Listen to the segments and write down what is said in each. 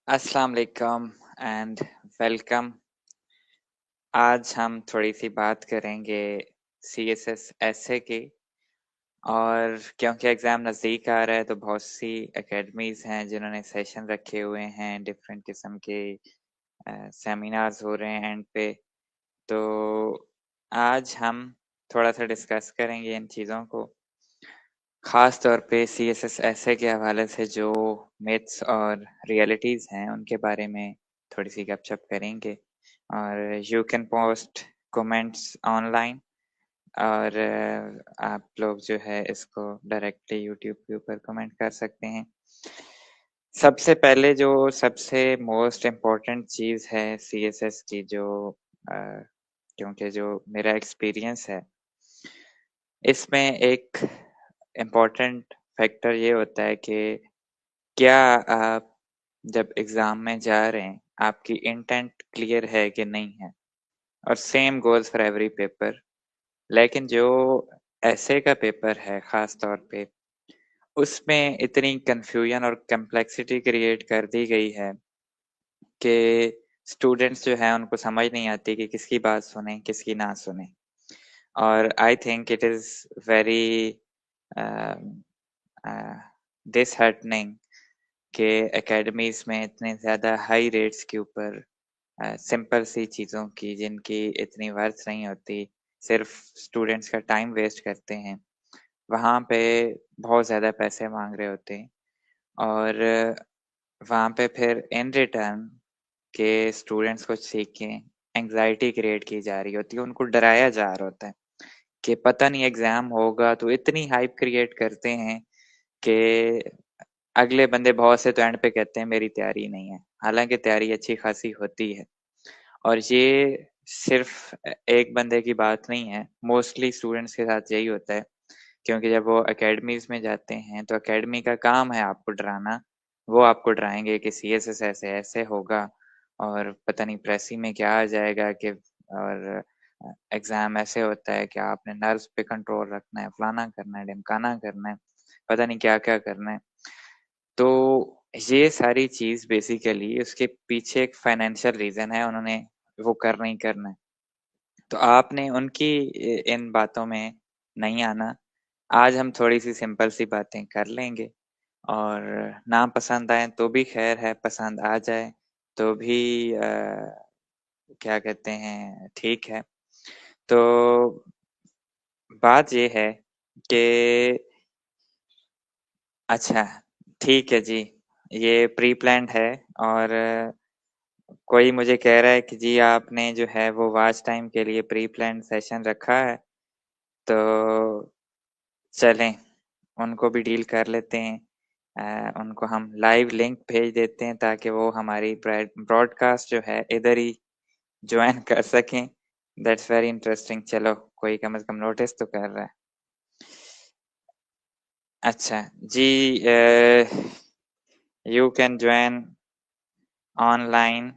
अस्सलाम वालेकुम and welcome. आज हम थोड़ी सी बात करेंगे सीएसएस ऐसे की। और क्योंकि एग्ज़ाम नज़दीक आ रहा है तो बहुत सी एकेडमीज़ हैं जिन्होंने सेशन रखे हुए हैं, डिफरेंट किस्म के सेमिनार्स हो रहे हैं एंड पे। तो आज हम थोड़ा-सा डिस्कस करेंगे इन चीज़ों को, ख़ास तौर पे सीएसएस ऐसे के हवाले से जो मिथ्स और रियलिटीज़ हैं उनके बारे में थोड़ी-सी गपशप करेंगे। और you can post comments online और आप लोग जो है इसको डायरेक्टली यूट्यूब के ऊपर कमेंट कर सकते हैं। सबसे पहले जो सबसे मोस्ट इम्पोर्टेंट चीज़ है सीएसएस की जो अ, क्योंकि जो मेरा एक्सपीरियंस है, इसमें एक इम्पोर्टेंट फैक्टर ये होता है कि क्या आप जब एग्ज़ाम में जा रहे हैं, आपकी इंटेंट क्लियर है कि नहीं है? और same goes for every paper. लेकिन जो एसे का पेपर है ख़ास तौर पे, उसमें इतनी कन्फ्यूजन और कॉम्प्लेक्सिटी क्रिएट कर दी गई है कि स्टूडेंट्स जो हैं उनको समझ नहीं आती कि किसकी बात सुनें, किसकी ना सुनें। और I think it is very disheartening कि एकेडमीज़ में इतने ज़्यादा हाई रेट्स के ऊपर सिंपल सी चीज़ों की जिनकी इतनी वर्थ नहीं होती, सिर्फ़ स्टूडेंट्स का टाइम वेस्ट करते हैं, वहाँ पे बहुत ज़्यादा पैसे माँग रहे होते हैं। और वहाँ पे फिर इन रिटर्न के स्टूडेंट्स कुछ सीखें, एंग्ज़ायटी क्रिएट की जा रही होती है, उनको डराया जा रहा होता है कि पता नहीं एग्ज़ाम होगा, तो इतनी हाइप क्रिएट करते हैं कि अगले बंदे बहुत से तो एंड पे कहते हैं मेरी तैयारी नहीं है, हालाँकि तैयारी अच्छी खासी होती है। और ये सिर्फ़ एक बंदे की बात नहीं है, मोस्टली स्टूडेंट्स के साथ यही होता है, क्योंकि जब वो अकेडमीज़ में जाते हैं, तो अकेडमी का काम है आपको डराना। वो आपको डराएँगे कि सीएसएस ऐसे-ऐसे होगा और पता नहीं प्रेसी में क्या आ जाएगा कि और एग्ज़ाम ऐसे होता है कि आपने नर्व्स पे कंट्रोल रखना है, फलाना करना है, ढिमकाना करना है, पता नहीं क्या-क्या करना है। तो ये सारी चीज़ बेसिकली उसके पीछे एक फाइनेंशियल रीज़न है, उन्होंने वो करना ही करना है। तो आपने उनकी इन बातों में नहीं आना। आज हम थोड़ी-सी सिंपल सी बातें कर लेंगे और ना पसंद आएँ तो भी ख़ैर है, पसंद आ जाए तो भी क्या कहते हैं ठीक है। तो बात ये है कि अच्छा, ठीक है जी, ये प्री प्लान्ड है। और कोई मुझे कह रहा है कि जी आपने जो है वो वॉच टाइम के लिए प्री प्लान्ड सेशन रखा है, तो चलें उनको भी डील कर लेते हैं। उनको हम लाइव लिंक भेज देते हैं ताकि वो हमारी ब्रॉडकास्ट जो है इधर ही जॉइन कर सकें। That's very interesting. चलो कोई कम से कम नोटिस तो कर रहा है। अच्छा जी, यू कैन जॉइन ऑनलाइन।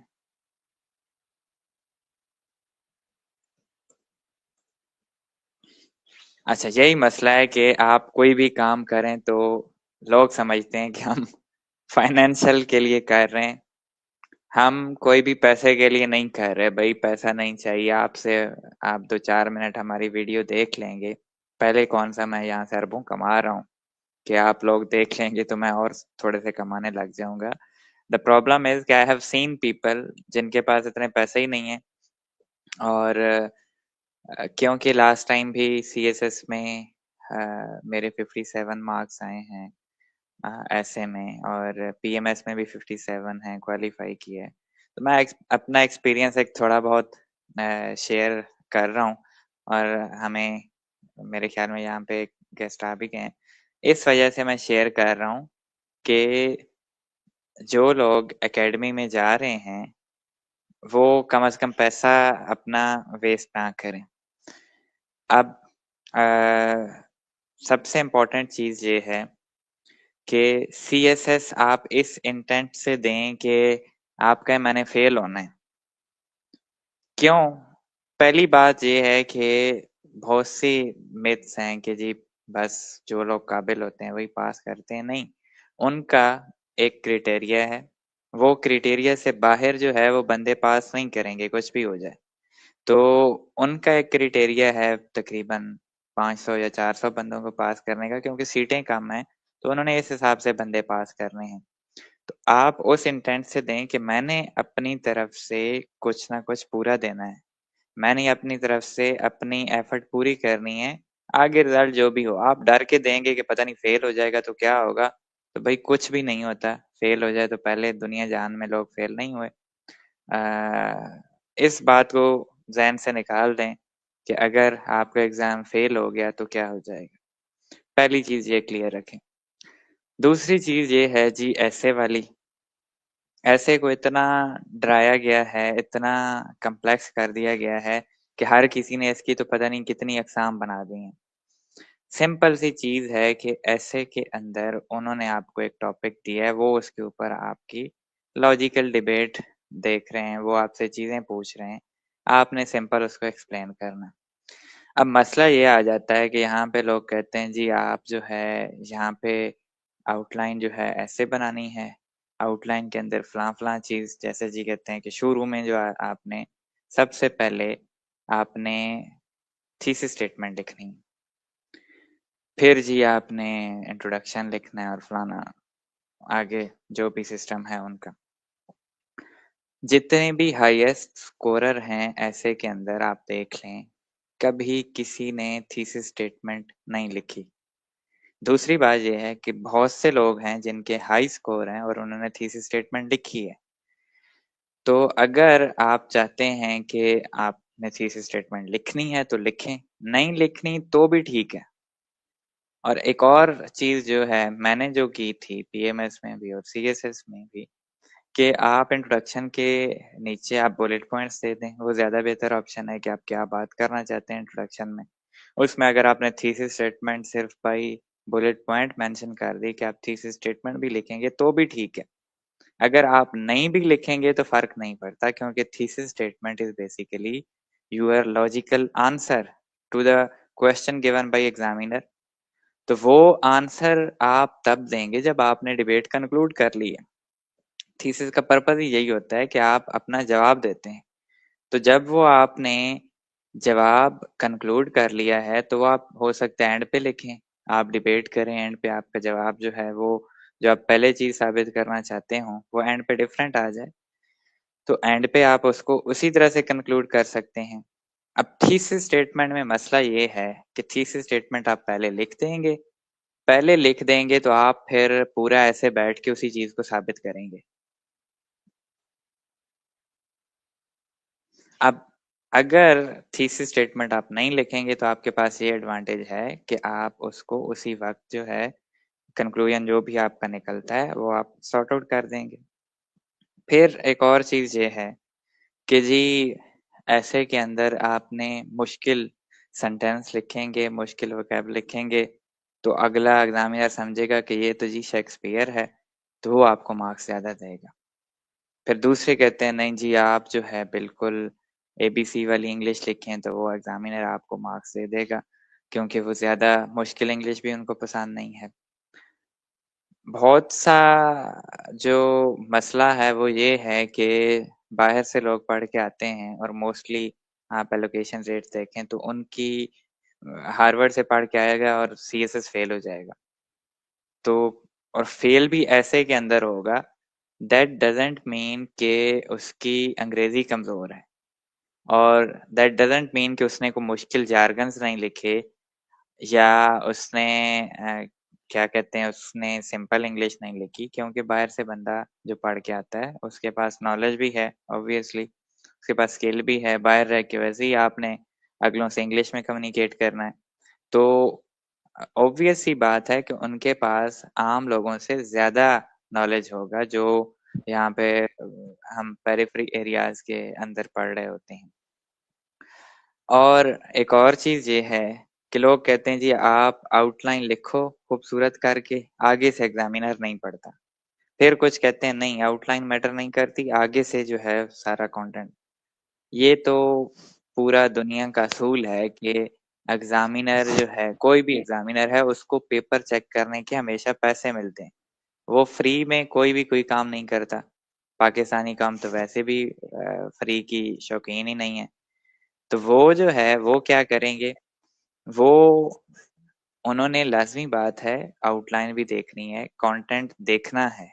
अच्छा, यही मसला है कि आप कोई भी काम करें तो लोग समझते हैं कि हम फाइनेंशियल के लिए कर रहे हैं। हम कोई भी पैसे के लिए नहीं कर रहे भाई, पैसा नहीं चाहिए आपसे। आप 2-4 मिनट हमारी वीडियो देख लेंगे, पहले कौन-सा मैं यहाँ से अरबों कमा रहा हूँ कि आप लोग देख लेंगे तो मैं और थोड़े से कमाने लग जाऊँगा। द प्रॉब्लम इज़ कि आई हैव सीन पीपल जिनके पास इतने पैसे ही नहीं हैं। और क्योंकि लास्ट टाइम भी सीएसएस में मेरे 57 मार्क्स आए हैं ऐसे में, और पीएमएस में भी 57 हैं, क्वालीफाई किया है। तो मैं अपना एक्सपीरियंस एक थोड़ा बहुत शेयर कर रहा हूँ। और हमें मेरे ख्याल में यहाँ पे गेस्ट आ भी गए हैं। इस वजह से मैं शेयर कर रहा हूँ कि जो लोग एकेडमी में जा रहे हैं, वो कम से कम पैसा अपना वेस्ट ना करें। अब अ, सबसे इम्पोर्टेंट चीज़ ये है कि सीएसएस आप इस इंटेंट से दें कि आपका मैंने फेल होना है। क्यों? पहली बात ये है कि बहुत सी मिथ्स हैं कि जी बस जो लोग काबिल होते हैं वही पास करते हैं। नहीं, उनका एक क्राइटेरिया है वो क्राइटेरिया से बाहर जो है वो बंदे पास नहीं करेंगे, कुछ भी हो जाए। तो उनका एक क्राइटेरिया है तकरीबन 500 या 400 बंदों को पास करने का, क्योंकि सीटें कम हैं, तो उन्होंने इस हिसाब से बंदे पास करने हैं। तो आप उस इंटेंट से दें कि मैंने अपनी तरफ से कुछ ना कुछ पूरा देना है। मैंने अपनी तरफ से अपनी एफर्ट पूरी करनी है, आगे रिजल्ट जो भी हो। आप डर के देंगे कि पता नहीं फेल हो जाएगा तो क्या होगा, तो भाई कुछ भी नहीं होता। फेल हो जाए तो पहले दुनिया जहान में लोग फेल नहीं हुए। इस बात को ज़हन से निकाल दें कि अगर आपका एग्ज़ाम फेल हो गया तो क्या हो जाएगा। पहली चीज़ ये क्लियर रखें। दूसरी चीज़ ये है जी ऐसे वाली। ऐसे को इतना डराया गया है, इतना कॉम्प्लेक्स कर दिया गया है कि हर किसी ने इसकी तो पता नहीं कितनी अक़साम बना दी हैं। सिंपल सी चीज़ है कि ऐसे के अंदर उन्होंने आपको एक टॉपिक दिया है, वो उसके ऊपर आपकी लॉजिकल डिबेट देख रहे हैं, वो आपसे चीज़ें पूछ रहे हैं, आपने सिंपल उसको एक्सप्लेन करना है। अब मसला ये आ जाता है कि यहाँ पे लोग कहते हैं जी आप जो है यहाँ पे आउटलाइन जो है ऐसे बनानी है, आउटलाइन के अंदर फलां-फलां चीज़, जैसे जी कहते हैं कि शुरू में जो आपने सबसे पहले आपने थीसिस स्टेटमेंट लिखनी है। फिर जी आपने इंट्रोडक्शन लिखना है और फलाना, आगे जो भी सिस्टम है उनका। जितने भी हाईएस्ट स्कोरर हैं ऐसे के अंदर आप देख लें, कभी किसी ने थीसिस स्टेटमेंट नहीं लिखी। दूसरी बात ये है कि बहुत से लोग हैं जिनके हाई स्कोर हैं और उन्होंने थीसिस स्टेटमेंट लिखी है। तो अगर आप चाहते हैं कि आपने थीसिस स्टेटमेंट लिखनी है तो लिखें, नहीं लिखनी तो भी ठीक है। और एक और चीज़ जो है मैंने जो की थी पीएमएस में भी और सीएसएस में भी, कि आप इंट्रोडक्शन के नीचे आप बुलेट पॉइंट्स दे दें, वो ज़्यादा बेहतर ऑप्शन है कि आप क्या बात करना चाहते हैं इंट्रोडक्शन में। उसमें अगर आपने थीसिस स्टेटमेंट सिर्फ बाई बुलेट पॉइंट मेंशन कर दी कि आप थीसिस स्टेटमेंट भी लिखेंगे तो भी ठीक है। अगर आप नहीं भी लिखेंगे तो फ़र्क नहीं पड़ता, क्योंकि thesis statement is basically your logical answer to the question given by examiner. तो वो आंसर आप तब देंगे जब आपने डिबेट कंक्लूड कर ली है। थीसिस का पर्पस ही यही होता है कि आप अपना जवाब देते हैं। तो जब वो आपने जवाब कंक्लूड कर लिया है तो वो आप हो सकता है एंड पे लिखें। आप डिबेट करें, एंड पे आपका जवाब जो है वो जो आप पहले चीज़ साबित करना चाहते हो वो एंड पे डिफरेंट आ जाए। तो एंड पे आप उसको उसी तरह से कंक्लूड कर सकते हैं। अब थीसिस स्टेटमेंट में मसला ये है कि थीसिस स्टेटमेंट आप पहले लिख देंगे तो आप फिर पूरा ऐसे बैठ के उसी चीज़ को साबित करेंगे। अब अगर थीसिस स्टेटमेंट आप नहीं लिखेंगे तो आपके पास ये एडवांटेज है कि आप उसको उसी वक़्त जो है कंक्लूजन जो भी आपका निकलता है वो आप सॉर्ट आउट कर देंगे। फिर एक और चीज़ ये है कि जी ऐसे के अंदर आपने मुश्किल सेंटेंस लिखेंगे, मुश्किल वोकैब लिखेंगे, तो अगला एग्ज़ामिनर समझेगा कि ये तो जी शेक्सपियर है, तो वो आपको मार्क्स ज़्यादा देगा। फिर दूसरे कहते हैं नहीं जी आप जो है बिल्कुल एबीसी वाली इंग्लिश लिखें तो वो एग्ज़ामिनर आपको मार्क्स दे देगा, क्योंकि वो ज़्यादा मुश्किल इंग्लिश भी उनको पसंद नहीं है। बहुत सा जो मसला है वो ये है कि बाहर से लोग पढ़ के आते हैं और मोस्टली आप एलोकेशन रेट्स देखें तो उनकी हार्वर्ड से पढ़ के आएगा और सीएसएस फेल हो जाएगा। तो और फेल भी ऐसे के अंदर होगा, दैट डज़न्ट मीन कि उसकी अंग्रेज़ी कमज़ोर है, और दैट डज़न्ट मीन कि उसने कोई मुश्किल जार्गन्स नहीं लिखे, या उसने क्या कहते हैं उसने सिंपल इंग्लिश नहीं लिखी, क्योंकि बाहर से बंदा जो पढ़ के आता है उसके पास नॉलेज भी है ऑब्वियसली, उसके पास स्किल भी है, बाहर रह के वैसे ही आपने अगलों से इंग्लिश में कम्युनिकेट करना है। तो ऑब्वियस सी बात है कि उनके पास आम लोगों से ज़्यादा नॉलेज होगा जो यहाँ पे हम पेरिफेरी एरियाज़ के अंदर पढ़ रहे होते हैं। और एक और चीज़ ये है कि लोग कहते हैं जी आप आउटलाइन लिखो खूबसूरत करके, आगे से एग्ज़ामिनर नहीं पढ़ता। फिर कुछ कहते हैं नहीं आउटलाइन मैटर नहीं करती, आगे से जो है सारा कंटेंट। ये तो पूरा दुनिया का असूल है कि एग्ज़ामिनर जो है, कोई भी एग्ज़ामिनर है उसको पेपर चेक करने के हमेशा पैसे मिलते हैं। वो फ्री में कोई भी कोई काम नहीं करता। पाकिस्तानी कौम तो वैसे भी फ्री की शौकीन ही नहीं है। तो वो जो है वो क्या करेंगे, वो उन्होंने लाज़मी बात है आउटलाइन भी देखनी है, कंटेंट देखना है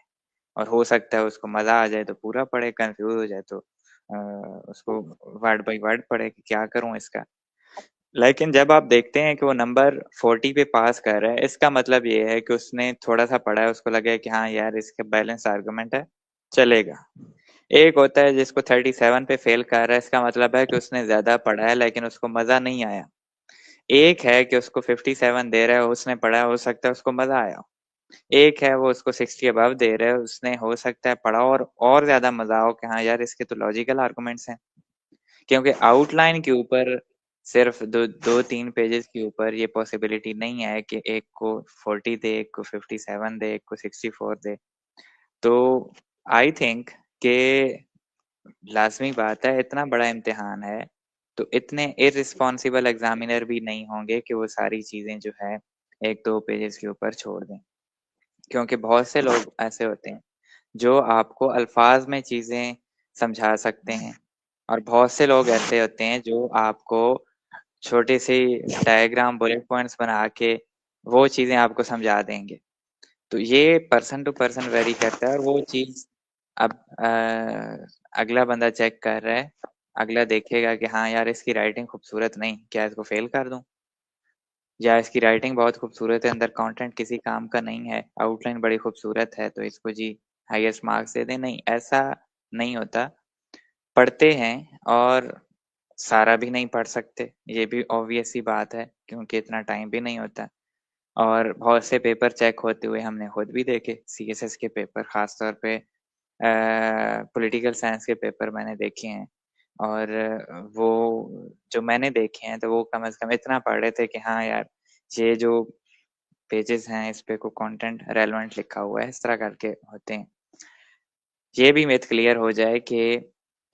और हो सकता है उसको मज़ा आ जाए तो पूरा पढ़े, कन्फ्यूज़ हो जाए तो उसको वर्ड बाय वर्ड पढ़े कि क्या करूँ इसका। लेकिन जब आप देखते हैं कि वो नंबर 40 पे पास कर रहा है, इसका मतलब ये है कि उसने थोड़ा-सा पढ़ा है, उसको लगा है कि हाँ यार इसका बैलेंस आर्गुमेंट है, चलेगा। एक होता है जिसको 37 पे फेल कर रहा है, इसका मतलब है कि उसने ज़्यादा पढ़ा है लेकिन उसको मज़ा नहीं आया। एक है कि उसको 57 दे रहा है, उसने पढ़ा है, हो सकता है उसको मज़ा आया हो। एक है वो उसको 60 अबव दे रहा है, उसने हो सकता है पढ़ा और ज़्यादा मज़ा हो कि हाँ यार इसके तो लॉजिकल आर्गुमेंट्स हैं। क्योंकि आउटलाइन के ऊपर सिर्फ 2-3 पेजेस के ऊपर ये पॉसिबिलिटी नहीं है कि एक को 40 दे, एक को 57 दे, एक को 64 दे। तो आई थिंक कि लाज़मी बात है, इतना बड़ा इम्तिहान है, तो इतने इर्रेस्पॉन्सिबल एग्ज़ामिनर भी नहीं होंगे कि वो सारी चीज़ें जो है 1-2 पेजेस के ऊपर छोड़ दें। क्योंकि बहुत से लोग ऐसे होते हैं, जो आपको अल्फ़ाज़ में चीज़ें समझा सकते हैं और बहुत से लोग ऐसे होते हैं जो आपको छोटे-से डायग्राम, बुलेट पॉइंट्स बना के वो चीज़ें आपको समझा देंगे। तो ये पर्सन टू पर्सन वेरी करता है और वो चीज़ अब अगला बंदा चेक कर रहा है, अगला देखेगा कि हाँ यार इसकी राइटिंग खूबसूरत नहीं, क्या इसको फेल कर दूँ? या इसकी राइटिंग बहुत खूबसूरत है, अंदर कंटेंट किसी काम का नहीं है, आउटलाइन बड़ी खूबसूरत है तो इसको जी हाईएस्ट मार्क्स दे दें, नहीं ऐसा नहीं होता। पढ़ते हैं और सारा भी नहीं पढ़ सकते, ये भी ऑब्वियस सी बात है क्योंकि इतना टाइम भी नहीं होता और बहुत से पेपर चेक होते हुए हमने खुद भी देखे, सीएसएस के पेपर खास तौर पे पॉलिटिकल साइंस के पेपर मैंने देखे हैं और वो जो मैंने देखे हैं तो वो कम से कम इतना पढ़ रहे थे कि हाँ यार, ये जो पेजेस हैं इस पे को कंटेंट रेलेवेंट लिखा हुआ है, इस तरह करके होते हैं। ये भी मिथ क्लियर हो जाए कि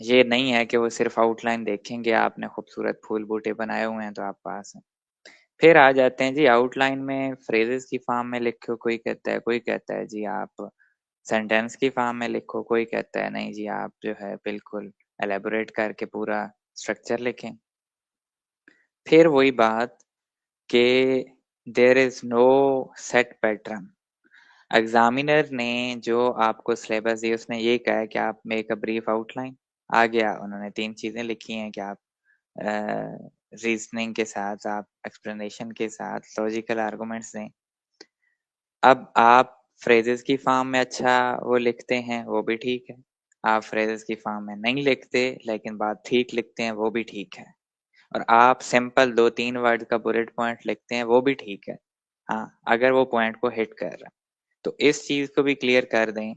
ये नहीं है कि वो सिर्फ आउटलाइन देखेंगे, आपने खूबसूरत फूल-बूटे बनाए हुए हैं तो आप पास हैं। फिर आ जाते हैं जी आउटलाइन में फ्रेजेस की फॉर्म में लिखो, कोई कहता है जी आप सेंटेंस की फॉर्म में लिखो, कोई कहता है नहीं जी आप जो है बिल्कुल एलैबोरेट करके पूरा स्ट्रक्चर लिखें। फिर वही बात कि there is no set pattern. Examiner ने जो आपको सिलेबस दिया उसने ये कहा है कि आप मेक अ ब्रीफ आउटलाइन। आ गया उन्होंने 3 चीज़ें लिखी हैं कि आप रीज़निंग के साथ, आप एक्सप्लेनेशन के साथ लॉजिकल आर्गुमेंट्स दें। अब आप फ्रेजेस की फॉर्म में अच्छा वो लिखते हैं, वो भी ठीक है। आप फ्रेजेस की फॉर्म में नहीं लिखते, लेकिन बात ठीक लिखते हैं, वो भी ठीक है। और आप सिंपल 2-3 वर्ड का बुलेट पॉइंट लिखते हैं, वो भी ठीक है। हाँ, अगर वो पॉइंट को हिट कर रहा है। तो इस चीज़ को भी क्लियर कर दें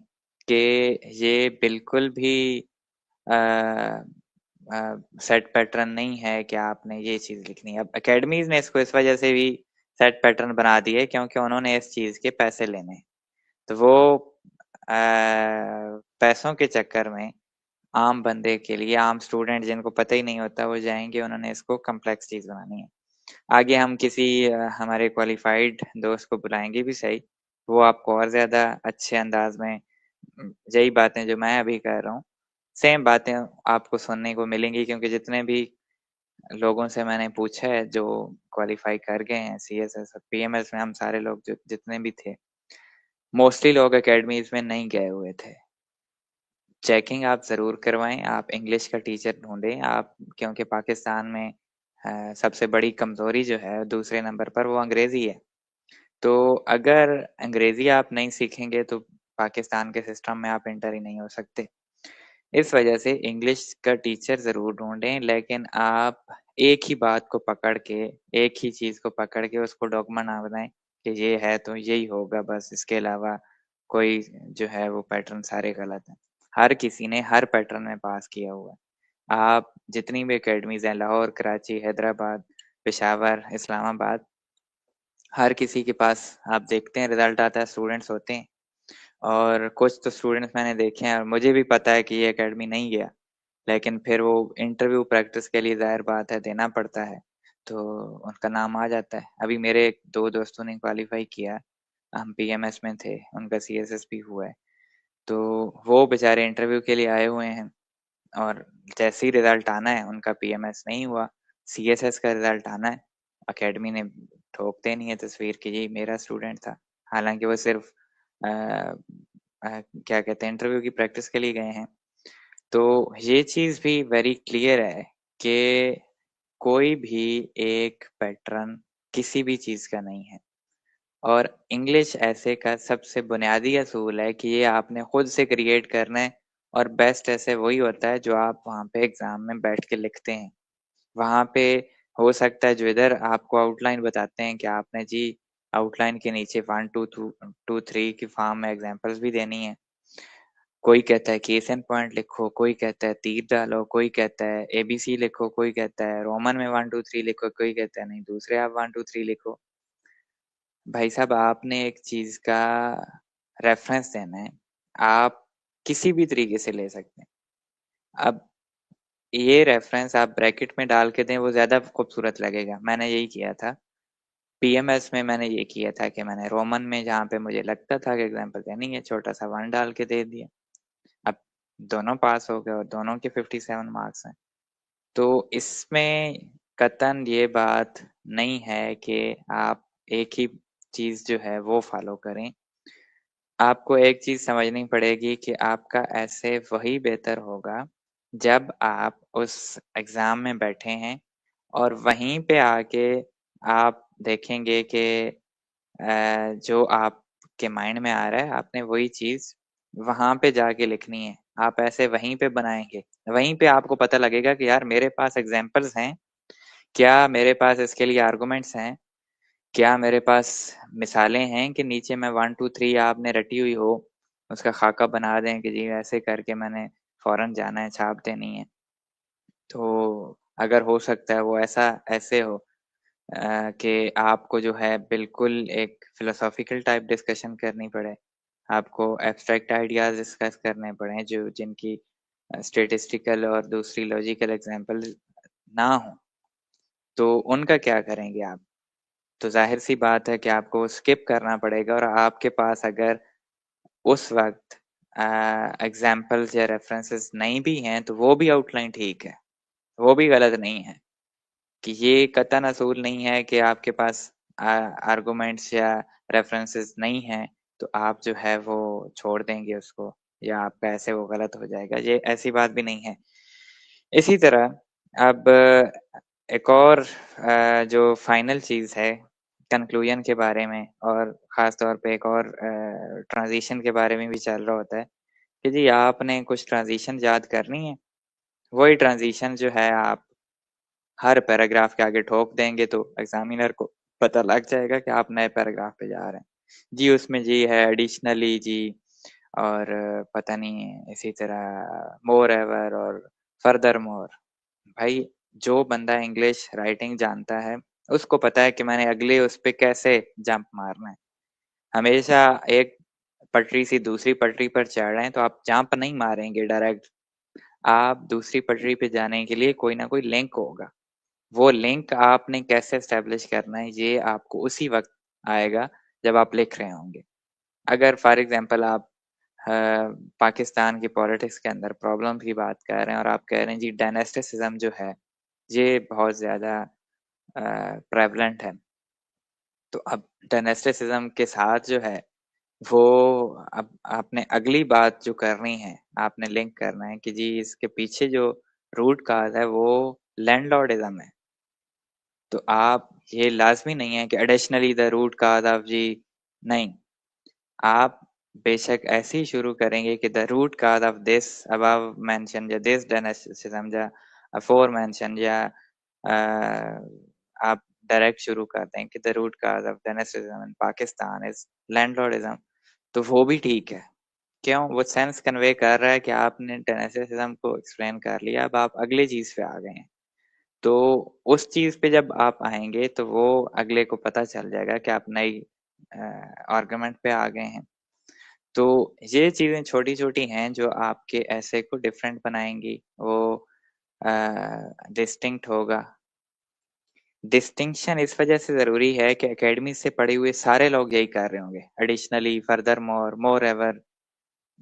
कि ये बिल्कुल भी अ सेट पैटर्न नहीं है कि आपने ये चीज़ लिखनी है। अब अकेडमीज़ ने इसको इस वजह से भी सेट पैटर्न बना दिए क्योंकि उन्होंने इस चीज़ के पैसे लेने हैं। तो वो पैसों के चक्कर में आम बंदे के लिए, आम स्टूडेंट जिनको पता ही नहीं होता, वो जाएँगे, उन्होंने इसको कॉम्प्लेक्स चीज़ बनानी है। आगे हम किसी हमारे क्वालिफ़ाइड दोस्त को बुलाएँगे भी सही, वो आपको और ज़्यादा अच्छे अंदाज़ में यही बातें जो मैं अभी कह रहा हूँ, सेम बातें आपको सुनने को मिलेंगी क्योंकि जितने भी लोगों से मैंने पूछा है जो क्वालिफ़ाई कर गए हैं सीएसएस और पीएमएस में हम सारे लोग जो जितने भी थे, मोस्टली लोग अकेडमीज़ में नहीं गए हुए थे। चेकिंग आप ज़रूर करवाएँ, आप इंग्लिश का टीचर ढूँढें, आप क्योंकि पाकिस्तान में सबसे बड़ी कमज़ोरी जो है दूसरे नंबर पर वो अंग्रेज़ी है। तो अगर अंग्रेज़ी आप नहीं सीखेंगे तो पाकिस्तान के सिस्टम में आप एंटर ही नहीं हो सकते। इस वजह से इंग्लिश का टीचर ज़रूर ढूँढें, लेकिन आप एक ही बात को पकड़ के, एक ही चीज़ को पकड़ के उसको डॉगमा ना बनाएँ कि ये है तो यही होगा बस, इसके अलावा कोई जो है वो पैटर्न सारे गलत हैं। हर किसी ने हर पैटर्न में पास किया हुआ है। आप जितनी भी अकेडमीज़ हैं लाहौर, कराची, हैदराबाद, पेशावर, इस्लामाबाद, हर किसी के पास आप देखते हैं रिज़ल्ट आता है, स्टूडेंट्स होते हैं और कुछ तो स्टूडेंट्स मैंने देखे हैं और मुझे भी पता है कि ये अकेडमी नहीं गया। लेकिन फिर वो इंटरव्यू प्रैक्टिस के लिए ज़ाहिर बात है देना पड़ता है, तो उनका नाम आ जाता है। अभी मेरे 2 दोस्तों ने क्वालीफ़ाई किया, हम पीएमएस में थे, उनका सीएसएस भी हुआ है। तो वो बेचारे इंटरव्यू के लिए आए हुए हैं और जैसे ही रिजल्ट आना है, उनका पीएमएस नहीं हुआ, सीएसएस का रिजल्ट आना है, एकेडमी ने ठोक देनी है तस्वीर कि जी मेरा स्टूडेंट था। हालाँकि वो सिर्फ़ अ क्या कहते हैं, इंटरव्यू की प्रैक्टिस के लिए गए हैं। तो ये चीज़ भी वेरी क्लियर है कि कोई भी एक पैटर्न किसी भी चीज़ का नहीं है और इंग्लिश ऐसे का सबसे बुनियादी असूल है कि ये आपने खुद से क्रिएट करना है और बेस्ट ऐसे वही होता है जो आप वहाँ पे एग्ज़ाम में बैठ के लिखते हैं। वहाँ पे हो सकता है जो इधर आपको आउटलाइन बताते हैं कि आपने जी आउटलाइन के नीचे 1 2 3 की फॉर्म में एग्ज़ाम्पल्स भी देनी है। कोई कहता है केस एंड पॉइंट लिखो, कोई कहता है तीर डालो, कोई कहता है एबीसी लिखो, कोई कहता है रोमन में 1 2 3 लिखो, कोई कहता है नहीं दूसरे आप 1 2 3 लिखो। भाई साहब आपने एक चीज़ का रेफ़रेंस देना है, आप किसी भी तरीके से ले सकते हैं। अब ये रेफ़रेंस आप ब्रैकेट में डाल के दें वो ज़्यादा खूबसूरत लगेगा, मैंने यही किया था। पीएमएस में मैंने ये किया था कि मैंने रोमन में जहाँ पे मुझे लगता था कि एग्ज़ाम्पल देनी है, छोटा-सा 1 डाल के दे दिया। अब दोनों पास हो गए और दोनों के 57 मार्क्स हैं। तो इसमें कतई ये बात नहीं है कि आप एक ही चीज़ जो है वो फ़ॉलो करें। आपको एक चीज़ समझनी पड़ेगी कि आपका ऐसे वही बेहतर होगा, जब आप उस एग्ज़ाम में बैठे हैं और वहीं पे आके आप देखेंगे कि जो आपके माइंड में आ रहा है, आपने वही चीज़ वहाँ पे जाके लिखनी है। आप ऐसे वहीं पे बनाएँगे, वहीं पे आपको पता लगेगा कि यार मेरे पास एग्ज़ाम्पल्स हैं, क्या मेरे पास इसके लिए आर्गुमेंट्स हैं? क्या मेरे पास मिसालें हैं कि नीचे मैं 1 2 3 आपने रटी हुई हो, उसका खाका बना दें कि जी ऐसे करके मैंने फ़ौरन जाना है, छाप देनी है। तो अगर हो सकता है वो ऐसा ऐसे हो कि आपको जो है बिल्कुल एक फ़िलोसॉफ़िकल टाइप डिस्कशन करनी पड़े, आपको एब्स्ट्रैक्ट आइडियाज़ डिस्कस करने पड़ें जो जिनकी स्टैटिस्टिकल और दूसरी लॉजिकल एग्ज़ाम्पल ना हो, तो उनका क्या करेंगे आप? तो ज़ाहिर-सी बात है कि आपको स्किप करना पड़ेगा और आपके पास अगर उस वक़्त एग्ज़ाम्पल्स या रेफ़रेंसेस नहीं भी हैं, तो वो भी आउटलाइन ठीक है, वो भी गलत नहीं है, कि ये कतई असूल नहीं है कि आपके पास आर्गुमेंट्स या रेफ़रेंसेस नहीं हैं, तो आप जो है वो छोड़ देंगे उसको या आपका ऐसे वो गलत हो जाएगा, ये ऐसी बात भी नहीं है। इसी तरह अब एक और जो फाइनल चीज़ है कन्क्लूज़न के बारे में और ख़ास तौर पे एक और ट्रांज़िशन के बारे में भी चल रहा होता है कि जी आपने कुछ ट्रांज़िशन याद करनी है, वही ट्रांज़िशन जो है आप हर पैराग्राफ के आगे ठोक देंगे तो एग्ज़ामिनर को पता लग जाएगा कि आप नए पैराग्राफ पे जा रहे हैं। जी, उसमें जी है एडिशनली जी और पता नहीं इसी तरह मोरएवर और फर्दरमोर। भाई जो बंदा इंग्लिश राइटिंग जानता है, उसको पता है कि मैंने अगले उस पे कैसे जंप मारना है। हमेशा एक पटरी से दूसरी पटरी पर चढ़ रहे हैं तो आप जंप नहीं मारेंगे डायरेक्ट, आप दूसरी पटरी पे जाने के लिए कोई ना कोई लिंक होगा। वो लिंक आपने कैसे एस्टेब्लिश करना है, ये आपको उसी वक़्त आएगा जब आप लिख रहे होंगे। अगर फॉर एग्ज़ाम्पल आप अ, पाकिस्तान की पॉलिटिक्स के अंदर प्रॉब्लम की बात कर रहे हैं और आप कह रहे हैं जी डायनेस्टिसिज़्म जो है, ये बहुत ज़्यादा प्रेवलेंट है। तो अब डायनेस्टिसिज़्म के साथ जो है, वो अब आपने अगली बात जो करनी है, आपने लिंक करना है कि जी इसके पीछे जो रूट कॉज़ है वो लैंडलॉर्डिज़्म है। तो आप ये लाज़मी नहीं है कि additionally the root cause of जी नहीं, आप बेशक ऐसे ही शुरू करेंगे कि the root cause of this above mentioned या दिस डायनेस्टिसिज़्म या अफोर मेंशन्ड या अ, आप डायरेक्ट शुरू कर दें कि the root cause of dynasticism in Pakistan is landlordism, तो वो भी ठीक है। क्यों? वो सेंस कन्वे कर रहा है कि आपने डायनेस्टिसिज़्म को एक्सप्लेन कर लिया, अब आप अगली चीज़ पे आ गए हैं। तो उस चीज़ पे जब आप आएँगे, तो वो अगले को पता चल जाएगा कि आप नई अ, आर्गुमेंट पे आ गए हैं। तो ये चीज़ें छोटी-छोटी हैं जो आपके एसे को डिफरेंट बनाएँगी, वो अ, डिस्टिंक्ट होगा। डिस्टिंक्शन इस वजह से ज़रूरी है कि अकेडमी से पढ़े हुए सारे लोग यही कर रहे होंगे। एडिशनली, फर्दरमोर, मोरएवर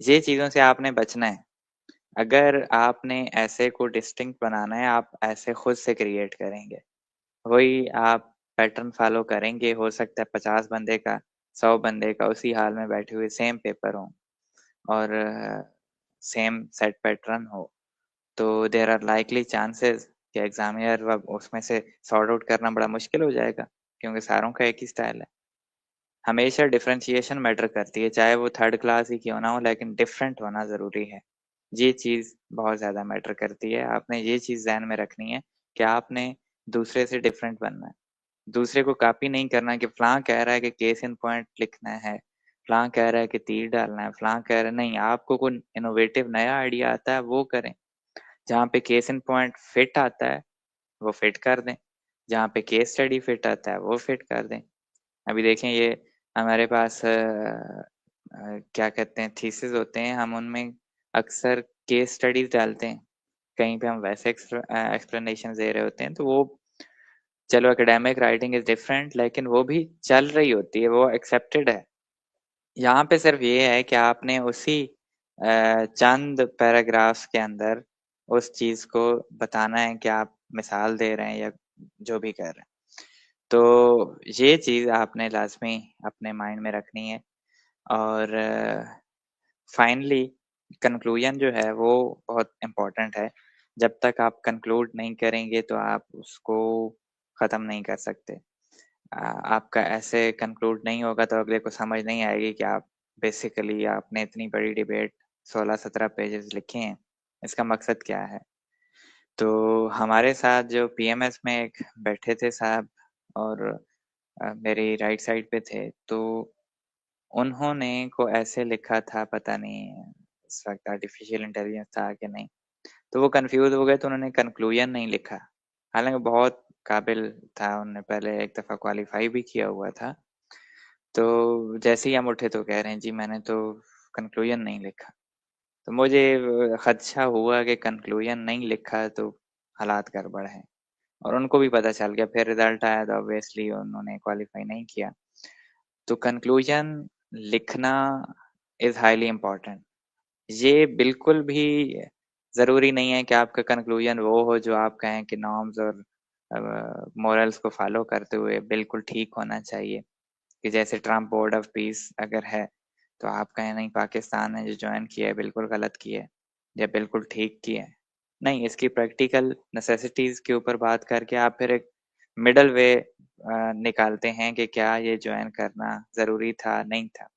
ये चीज़ों से आपने बचना है। अगर आपने ऐसे को डिस्टिंक्ट बनाना है, आप ऐसे खुद से क्रिएट करेंगे। वही आप पैटर्न फ़ॉलो करेंगे, हो सकता है 50 बंदे का, 100 बंदे का उसी हाल में बैठे हुए सेम पेपर हो और सेम सेट पैटर्न हो, तो देयर आर लाइकली चांसेस कि एग्ज़ामिनर अब उसमें से सॉर्ट आउट करना बड़ा मुश्किल हो जाएगा, क्योंकि सारों का एक ही स्टाइल है। हमेशा डिफरेंशिएशन मैटर करती है, चाहे वो थर्ड क्लास ही क्यों ना हो, लेकिन डिफरेंट होना ज़रूरी है। ये चीज़ बहुत ज़्यादा मैटर करती है। आपने ये चीज़ ज़हन में रखनी है कि आपने दूसरे से डिफरेंट बनना है। दूसरे को कॉपी नहीं करना है कि फलाँ कह रहा है कि केस इन पॉइंट लिखना है, फलाँ कह रहा है कि तीर डालना है, फलाँ कह रहा है नहीं, आपको कोई इनोवेटिव नया आइडिया आता है वो करें। जहाँ पे केस इन पॉइंट फिट आता है, वो फिट कर दें। जहाँ पे केस स्टडी फिट आता है, वो फिट कर दें। अभी देखें ये हमारे पास क्या कहते हैं थीसिस होते हैं, हम उनमें अक्सर केस स्टडीज़ डालते हैं। कहीं पे हम वैसे एक्सप्लेनेशन दे रहे होते हैं, तो वो चलो एकेडमिक राइटिंग इज़ डिफरेंट, लेकिन वो भी चल रही होती है, वो एक्सेप्टेड है। यहाँ पे सिर्फ ये है कि आपने उसी चंद पैराग्राफ्स के अंदर उस चीज़ को बताना है कि आप मिसाल दे रहे हैं या जो भी कर रहे हैं। तो ये चीज़ आपने लाज़मी अपने माइंड में रखनी है और फाइनली कंक्लूजन जो है वो बहुत इम्पोर्टेंट है। जब तक आप कंक्लूड नहीं करेंगे तो आप उसको ख़त्म नहीं कर सकते। आपका ऐसे कंक्लूड नहीं होगा तो अगले को समझ नहीं आएगी कि आप बेसिकली आपने इतनी बड़ी डिबेट 16-17 पेजेज़ लिखे हैं, इसका मकसद क्या है? तो हमारे साथ जो पीएमएस में एक बैठे थे साहब और मेरी राइट साइड पे थे, तो उन्होंने को ऐसे लिखा था, पता नहीं इस वक़्त आर्टिफ़िशियल इंटेलिजेंस था कि नहीं, तो वो कन्फ्यूज़ हो गए तो उन्होंने कंक्लूजन नहीं लिखा। हालाँकि बहुत काबिल था, उन्होंने पहले एक दफ़ा क्वालीफ़ाई भी किया हुआ था। तो जैसे ही हम उठे तो कह रहे हैं, जी मैंने तो कंक्लूजन नहीं लिखा। तो मुझे खदशा हुआ कि कंक्लूजन नहीं लिखा तो हालात गड़बड़ हैं और उनको भी पता चल गया, फिर रिज़ल्ट आया तो ऑब्वियसली उन्होंने क्वालीफ़ाई नहीं किया। तो कंक्लूजन लिखना इज़ हाइली इम्पोर्टेंट। ये बिल्कुल भी ज़रूरी नहीं है कि आपका कंक्लूजन वो हो जो आप कहें कि नॉर्म्स और मोरल्स को फ़ॉलो करते हुए बिल्कुल ठीक होना चाहिए। कि जैसे ट्रम्प बोर्ड ऑफ पीस अगर है, तो आप कहें नहीं पाकिस्तान ने जो जॉइन किया है बिल्कुल गलत किया है या बिल्कुल ठीक किया है। नहीं, इसकी प्रैक्टिकल नेसेसिटीज़ के ऊपर बात करके आप फिर एक मिडल वे निकालते हैं कि क्या ये जॉइन करना ज़रूरी था, नहीं था।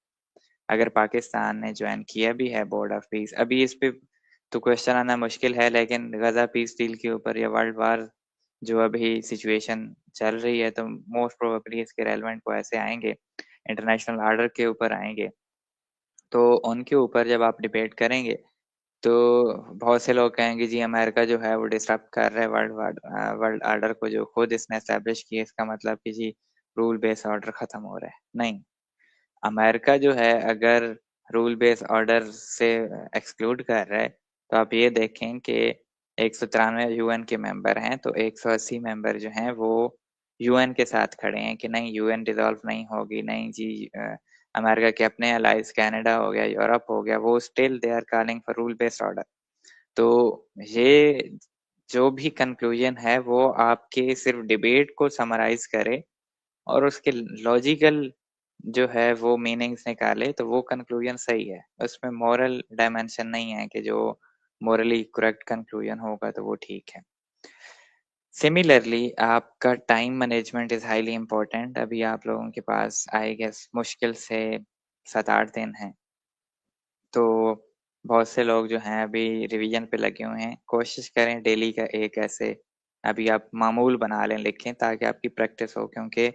अगर पाकिस्तान ने जॉइन किया भी है बोर्ड ऑफ पीस, अभी इस पे तो क्वेश्चन आना मुश्किल है, लेकिन गज़ा पीस डील के ऊपर या वर्ल्ड वार जो अभी सिचुएशन चल रही है, तो मोस्ट प्रोबेबली इसके रेलेवेंट वो ऐसे आएँगे, इंटरनेशनल ऑर्डर के ऊपर आएँगे। तो उनके ऊपर जब आप डिबेट करेंगे, तो बहुत से लोग कहेंगे जी अमेरिका जो है वो डिसरप्ट कर रहा है वर्ल्ड ऑर्डर को जो खुद इसने एस्टेब्लिश किया, इसका मतलब कि जी रूल बेस्ड ऑर्डर खत्म हो रहा है। नहीं, अमेरिका जो है अगर रूल बेस्ड ऑर्डर से एक्सक्लूड कर रहा है, तो आप ये देखें कि 193 यूएन के मेंबर हैं, तो 180 मेंबर जो हैं वो यूएन के साथ खड़े हैं कि नहीं यूएन डिसॉल्व नहीं होगी, नहीं जी अमेरिका के अपने अलाइज कनाडा हो गया, यूरोप हो गया, वो still they are calling for rule based order. तो ये जो भी कंक्लूजन है वो आपके सिर्फ डिबेट को समराइज करे और उसके लॉजिकल जो है वो मीनिंग्स निकाले, तो वो कंक्लूजन सही है। उसमें मॉरल डायमेंशन नहीं है कि जो मॉरली करेक्ट कंक्लूजन होगा तो वो ठीक है। सिमिलरली आपका time management is highly important. अभी आप लोगों के पास आई गेस मुश्किल से 7-8 दिन हैं। तो बहुत से लोग जो हैं अभी रिवीजन पे लगे हुए हैं। कोशिश करें डेली का एक ऐसे अभी आप मामूल बना लें, लिखें ताकि आपकी प्रैक्टिस हो, क्योंकि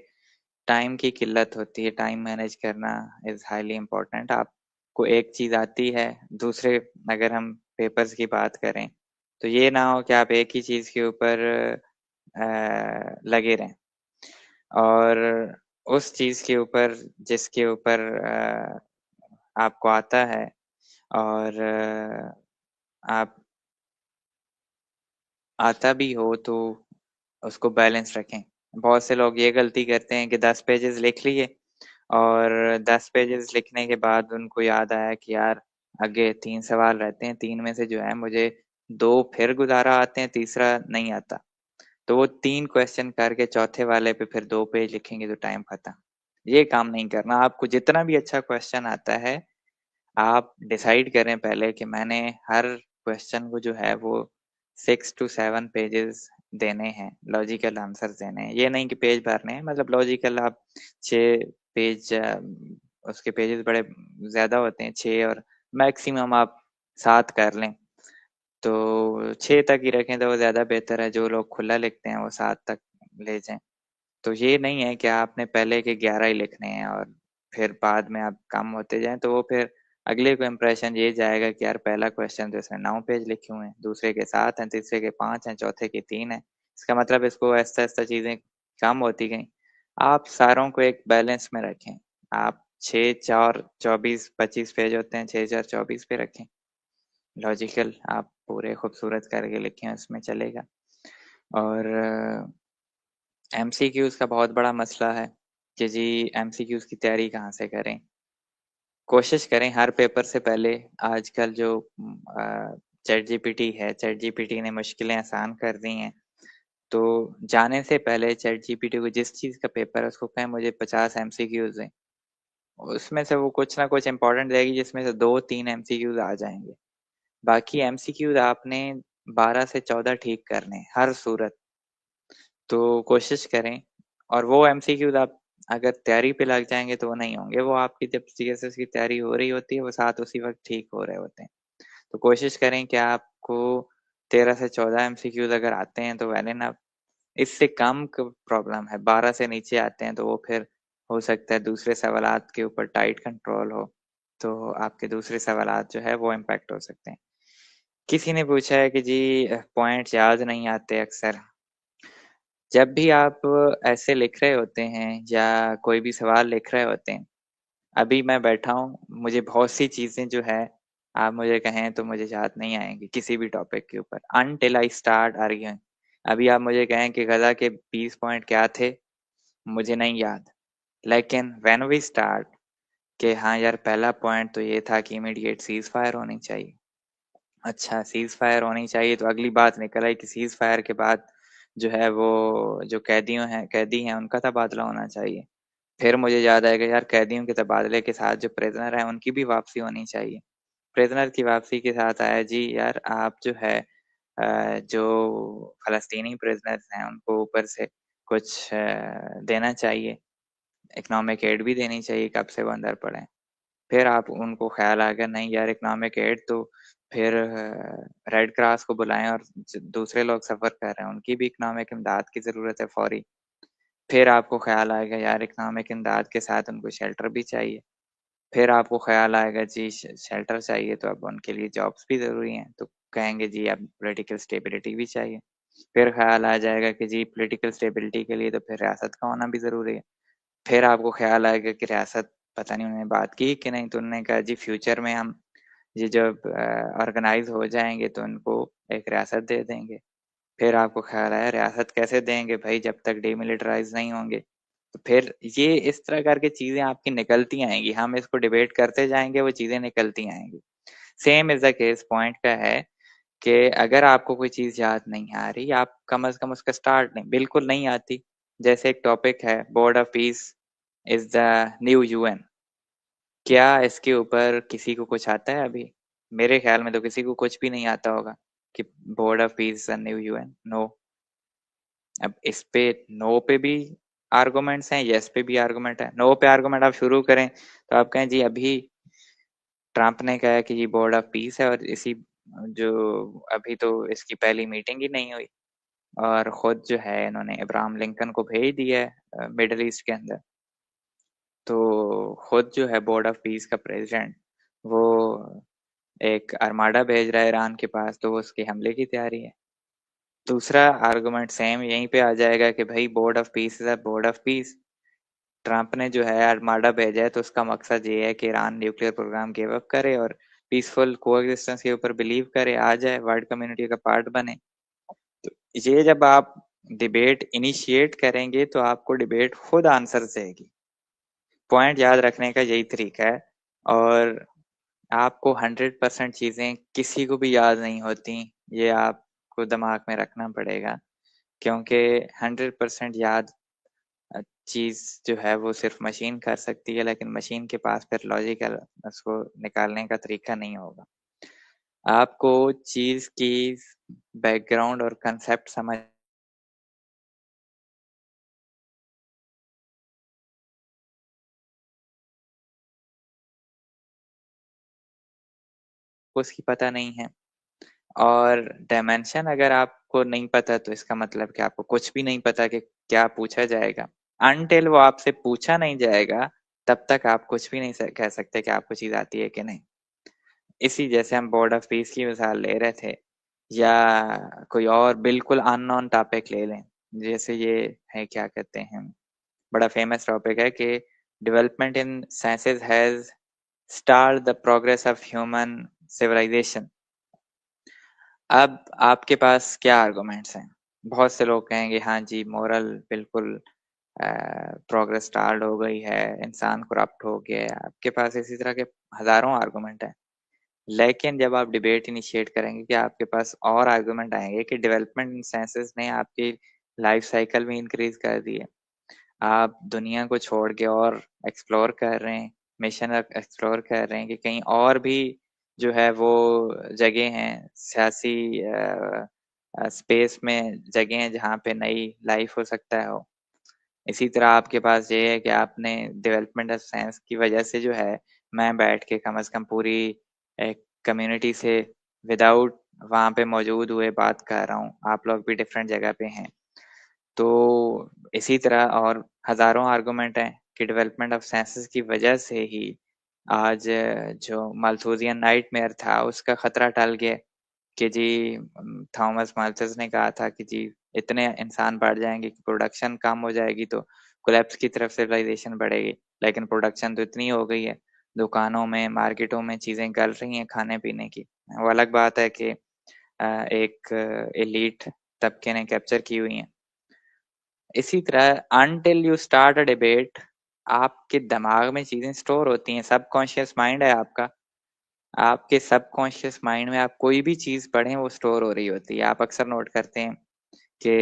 टाइम की किल्लत होती है, टाइम मैनेज करना इज़ हाइली इम्पोर्टेंट। आपको एक चीज़ आती है, दूसरे अगर हम पेपर्स की बात करें, तो ये ना हो कि आप एक ही चीज़ के ऊपर लगे रहें और उस चीज़ के ऊपर जिसके ऊपर आपको आता है और आप आता भी हो तो उसको बैलेंस रखें। बहुत से लोग ये गलती करते हैं कि 10 पेजेज़ लिख लिए और 10 पेजेज़ लिखने के बाद उनको याद आया कि यार आगे 3 सवाल रहते हैं, 3 में से जो है मुझे 2 फिर गुज़ारा आते हैं, तीसरा नहीं आता। तो वो 3 क्वेश्चन करके चौथे वाले पे फिर 2 पेज लिखेंगे तो टाइम खत्म। ये काम नहीं करना। आपको जितना भी अच्छा क्वेश्चन आता है, आप डिसाइड करें पहले कि मैंने हर क्वेश्चन को जो है वो 6 टू 7 पेजेस देने हैं, लॉजिकल आंसर्स देने हैं। ये नहीं कि पेज भरने हैं, मतलब लॉजिकल आप 6 पेज, उसके पेजेस बड़े ज़्यादा होते हैं, 6 और मैक्सिमम आप 7 कर लें। तो 6 तक ही रखें तो वो ज़्यादा बेहतर है। जो लोग खुला लिखते हैं वो 7 तक ले जाएँ। तो ये नहीं है कि आपने पहले के 11 ही लिखने हैं और फिर बाद में आप कम होते जाएँ, तो वो फिर अगले को इम्प्रेशन ये जाएगा कि यार पहला क्वेश्चन तो इसने 9 पेज लिखे हुए हैं, दूसरे के 7 हैं, तीसरे के 5 हैं, चौथे के 3 हैं। इसका मतलब इसको आहिस्ता-आहिस्ता चीज़ें कम होती गईं। आप सारों को एक बैलेंस में रखें। आप 6, 4, 24, 25 पेज होते हैं, 6, 4, 24 पे रखें। लॉजिकल आप पूरे खूबसूरत करके लिखें, उसमें चलेगा। और एमसीक्यूज़ का बहुत बड़ा मसला है कि जी एमसीक्यूज़ की तैयारी कहाँ से करें? कोशिश करें हर पेपर से पहले आजकल जो चैट जीपीटी है, चैट जीपीटी ने मुश्किलें आसान कर दी हैं। तो जाने से पहले चैट जीपीटी को जिस चीज़ का पेपर है उसको कहें मुझे 50 एमसीक्यूज़ दें। उसमें से वो कुछ ना कुछ इम्पोर्टेंट देगी जिसमें से 2-3 एमसीक्यूज़ आ जाएँगे। बाकी एमसीक्यूज़ आपने 12 से 14 ठीक करने हैं, हर सूरत। तो कोशिश करें। और वो एमसीक्यूज़ आप अगर तैयारी पे लग जाएँगे तो वो नहीं होंगे, वो आपकी जब सीएसएस की तैयारी हो रही होती है, वो साथ उसी वक़्त ठीक हो रहे होते हैं। तो कोशिश करें कि आपको 13 से 14 एमसीक्यूज़ अगर आते हैं तो वेल एनफ। इससे कम क प्रॉब्लम है, 12 से नीचे आते हैं तो वो फिर हो सकता है दूसरे सवालात के ऊपर टाइट कंट्रोल हो, तो आपके दूसरे सवालात जो है वो इम्पैक्ट हो सकते हैं। किसी ने पूछा है कि जी पॉइंट्स याद नहीं आते अक्सर। जब भी आप ऐसे लिख रहे होते हैं या कोई भी सवाल लिख रहे होते हैं, अभी मैं बैठा हूँ, मुझे बहुत सी चीज़ें जो है आप मुझे कहें तो मुझे याद नहीं आएँगी किसी भी टॉपिक के ऊपर अनटिल आई स्टार्ट आर्ग्यूइंग। अभी आप मुझे कहें कि ग़ज़ा के 20 पॉइंट क्या थे, मुझे नहीं याद। लेकिन व्हेन वी स्टार्ट कि हाँ यार पहला पॉइंट तो ये था कि इमीडिएट सीज़ फायर होनी चाहिए। अच्छा सीज़ फायर होनी चाहिए तो अगली बात निकल आई कि सीज़ फायर के बाद जो है वो जो कैदी हैं उनका तबादला होना चाहिए। फिर मुझे याद आया कि यार कैदियों के तबादले के साथ जो प्रिज़नर हैं उनकी भी वापसी होनी चाहिए। प्रिज़नर की वापसी के साथ आया जी यार आप जो है जो फ़लस्तीनी प्रिज़नर्स हैं उनको ऊपर से कुछ देना चाहिए। इकोनॉमिक एड भी देनी चाहिए, कब से वो अंदर पड़े हैं। फिर आप उनको ख़्याल आएगा नहीं यार इकोनॉमिक एड तो फिर रेड क्रॉस को बुलाएँ और ज दूसरे लोग सफ़र कर रहे हैं, उनकी भी इकोनॉमिक इमदाद की ज़रूरत है फ़ौरी। फिर आपको ख़्याल आएगा यार इकोनॉमिक इमदाद के साथ उनको शेल्टर भी चाहिए। फिर आपको ख़्याल आएगा जी शेल्टर चाहिए तो अब उनके लिए जॉब्स भी ज़रूरी हैं, तो कहेंगे जी अब पॉलिटिकल स्टेबिलिटी भी चाहिए। फिर ख़्याल आ जाएगा कि जी पॉलिटिकल स्टेबिलिटी के लिए तो फिर रियासत का होना भी ज़रूरी है। फिर आपको ख़्याल आएगा कि रियासत पता नहीं उन्होंने बात की कि नहीं, तो उन्होंने कहा जी फ्यूचर में हम ये जब ऑर्गेनाइज़ हो जाएँगे तो उनको एक रियासत दे देंगे। फिर आपको ख़्याल आया रियासत कैसे देंगे भई जब तक डीमिलिटराइज़ नहीं होंगे। तो फिर ये इस तरह करके चीज़ें आपकी निकलती आएँगी, हम इसको डिबेट करते जाएँगे, वो चीज़ें निकलती आएँगी। Same is the case point का है कि अगर आपको कोई चीज़ याद नहीं आ रही, आप कम से कम उसका स्टार्ट लें, बिल्कुल नहीं आती। जैसे एक टॉपिक है board of piece is the new UN. क्या इसके ऊपर किसी को कुछ आता है अभी? मेरे ख़्याल में तो किसी को कुछ भी नहीं आता होगा कि board of peace the new UN, no. अब इस पे नो पे भी आर्गुमेंट्स हैं, येस पे भी आर्गुमेंट है। नो पे आर्गुमेंट आप शुरू करें तो आप कहें जी अभी ट्रम्प ने कहा कि ये बोर्ड ऑफ पीस है और इसी जो अभी तो इसकी पहली मीटिंग ही नहीं हुई और खुद जो है इन्होंने अब्राहम लिंकन को भेज दिया है मिडल ईस्ट के अंदर। तो खुद जो है बोर्ड ऑफ पीस का प्रेसिडेंट वो एक आर्माडा भेज रहा है ईरान के पास, तो वो उसके हमले की तैयारी है। दूसरा आर्गुमेंट सेम यहीं पे आ जाएगा कि भाई board of piece is a board of piece. Trump ने जो है आर्माडा भेजा है तो उसका मकसद ये है कि Iran nuclear programme give up करे और पीसफुल कोएग्जिस्टेंस के ऊपर बिलीव करे, आ जाए, वर्ल्ड कम्युनिटी का पार्ट बने। तो ये जब आप डिबेट इनिशिएट करेंगे तो आपको डिबेट खुद आंसर देगी। पॉइंट याद रखने का यही तरीका है। और आपको 100% चीज़ें किसी को भी याद नहीं होती, ये आपको दिमाग में रखना पड़ेगा, क्योंकि 100% याद चीज़ जो है वो सिर्फ़ मशीन कर सकती है, लेकिन मशीन के पास फिर लॉजिकल उसको निकालने का तरीका नहीं होगा। आपको चीज़ की बैकग्राउंड और कांसेप्ट समझ उसकी पता नहीं है, और डायमेंशन अगर आपको नहीं पता तो इसका मतलब कि आपको कुछ भी नहीं पता कि क्या पूछा जाएगा। अनटिल वो आपसे पूछा नहीं जाएगा, तब तक आप कुछ भी नहीं कह सकते कि आपको चीज़ आती है कि नहीं। इसी जैसे हम बोर्ड ऑफ पीस की मिसाल ले रहे थे, या कोई और बिल्कुल अननोन टॉपिक ले लें, जैसे ये है क्या कहते हैं, बड़ा फेमस टॉपिक है कि development in sciences has start the progress of human civilisation. अब आपके पास क्या आर्गुमेंट्स हैं? बहुत से लोग कहेंगे हाँ जी, मोरल बिल्कुल प्रोग्रेस स्टार्ट हो गई है, इंसान करप्ट हो गया है। आपके पास इसी तरह के हजारों आर्गुमेंट हैं। लेकिन जब आप डिबेट इनिशिएट करेंगे कि आपके पास और आर्गुमेंट आएंगे कि डेवलपमेंट इन साइंसेस ने आपकी लाइफ साइकिल भी इंक्रीज कर दी है, आप दुनिया को छोड़ के और एक्सप्लोर कर रहे हैं, मिशन एक्सप्लोर कर रहे हैं कि कहीं और भी जो है वो जगह हैं, सियासी स्पेस में जगह हैं जहाँ पे नई लाइफ हो सकता है हो। इसी तरह आपके पास ये है कि आपने डेवलपमेंट ऑफ साइंस की वजह से जो है, मैं बैठ के कम से कम पूरी एक कम्युनिटी से विदाउट वहाँ पे मौजूद हुए बात कर रहा हूँ, आप लोग भी डिफरेंट जगह पे हैं। तो इसी तरह और हजारों आर्गुमेंट हैं कि डेवलपमेंट ऑफ साइंसेस की वजह से ही आज जो माल्थुसियन नाइटमेयर था उसका खतरा टल गया, कि जी थॉमस माल्थस ने कहा था कि जी इतने इंसान बढ़ जाएंगे कि प्रोडक्शन कम हो जाएगी तो कोलैप्स की तरफ सिविलाइजेशन बढ़ेगी। लेकिन प्रोडक्शन तो इतनी हो गई है, दुकानों में मार्केटों में चीजें गल रही हैं खाने पीने की। वो अलग बात है कि एक एलीट तबके ने कैप्चर की हुई है। इसी तरह until you start a debate, आपके दिमाग में चीजें स्टोर होती हैं, सबकॉन्शियस माइंड है आपका। आपके सबकॉन्शियस माइंड में आप कोई भी चीज पढ़ें वो स्टोर हो रही होती है। आप अक्सर नोट करते हैं कि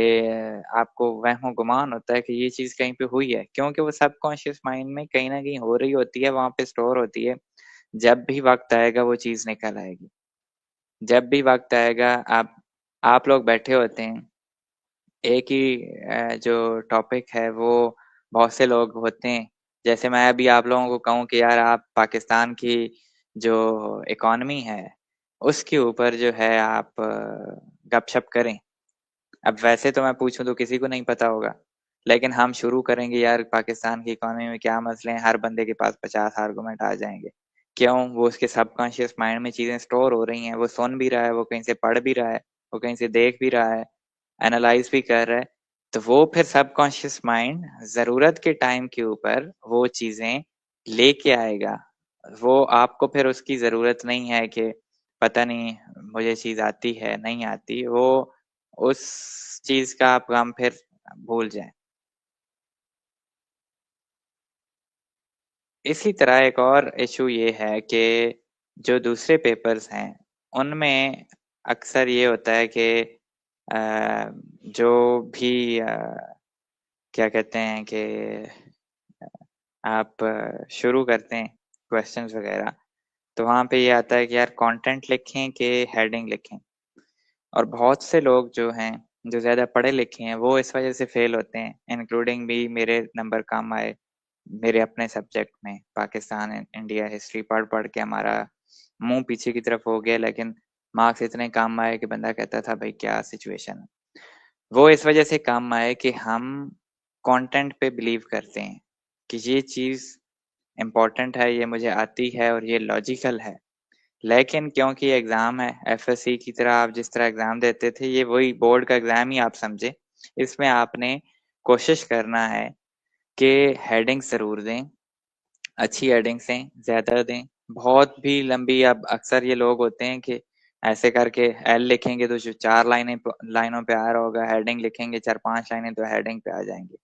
आपको वहमो गुमान होता है कि ये चीज कहीं पे हुई है, क्योंकि वो सबकॉन्शियस माइंड में कहीं ना कहीं हो रही होती है, वहां पे स्टोर होती है। जब भी वक्त आएगा वो चीज निकल आएगी। जब भी वक्त आएगा, आप लोग बैठे होते हैं, एक ही जो टॉपिक है वो बहुत से लोग होते हैं। जैसे मैं अभी आप लोगों को कहूँ कि यार आप पाकिस्तान की जो इकॉनमी है उसके ऊपर जो है आप गपशप करें। अब वैसे तो मैं पूछूं तो किसी को नहीं पता होगा, लेकिन हम शुरू करेंगे यार पाकिस्तान की इकोनॉमी में क्या मसले हैं, हर बंदे के पास 50 आर्गुमेंट आ जाएंगे। क्यों? वो उसके सबकॉन्शियस माइंड में चीजें स्टोर हो रही हैं, वो सुन भी रहा है, वो कहीं से पढ़ भी रहा है, वो कहीं से देख भी रहा है, एनालाइज भी कर रहा है। तो वो फिर सबकॉन्शियस माइंड जरूरत के टाइम के ऊपर वो चीजें लेके आएगा। वो आपको फिर उसकी जरूरत नहीं है कि पता नहीं मुझे चीज आती है नहीं आती, वो उस चीज का आप गम फिर भूल जाएं। इसी तरह एक और इशू ये है कि जो दूसरे पेपर्स हैं उनमें अक्सर ये होता है कि जो भी क्या कहते हैं कि आप शुरू करते हैं क्वेश्चंस वगैरह, तो वहां पे ये आता है कि यार कंटेंट लिखें कि हेडिंग लिखें। और बहुत से लोग जो हैं, जो ज्यादा पढ़े लिखे हैं, वो इस वजह से फेल होते हैं, इंक्लूडिंग भी मेरे नंबर कम आए मेरे अपने सब्जेक्ट में। पाकिस्तान इंडिया हिस्ट्री पढ़ पढ़ के हमारा मुंह पीछे की तरफ हो गया, लेकिन मार्क्स इतने कम आए कि बंदा कहता था भाई क्या सिचुएशन है। वो इस वजह से कम आए कि हम कंटेंट पे बिलीव करते हैं कि ये चीज इम्पोर्टेंट है, ये मुझे आती है और ये लॉजिकल है। लेकिन क्योंकि एग्जाम है एफएससी की तरह, आप जिस तरह एग्जाम देते थे ये वही बोर्ड का एग्जाम ही आप समझे। इसमें आपने कोशिश करना है कि हेडिंग जरूर दें, अच्छी हेडिंग्स दें, ज्यादा दें। बहुत भी लंबी, अब अक्सर ये लोग होते हैं कि ऐसे करके एल लिखेंगे तो जो 4 लाइनों पे आ रहा होगा, हेडिंग लिखेंगे 4-5 लाइनें तो हेडिंग पे आ जाएंगे।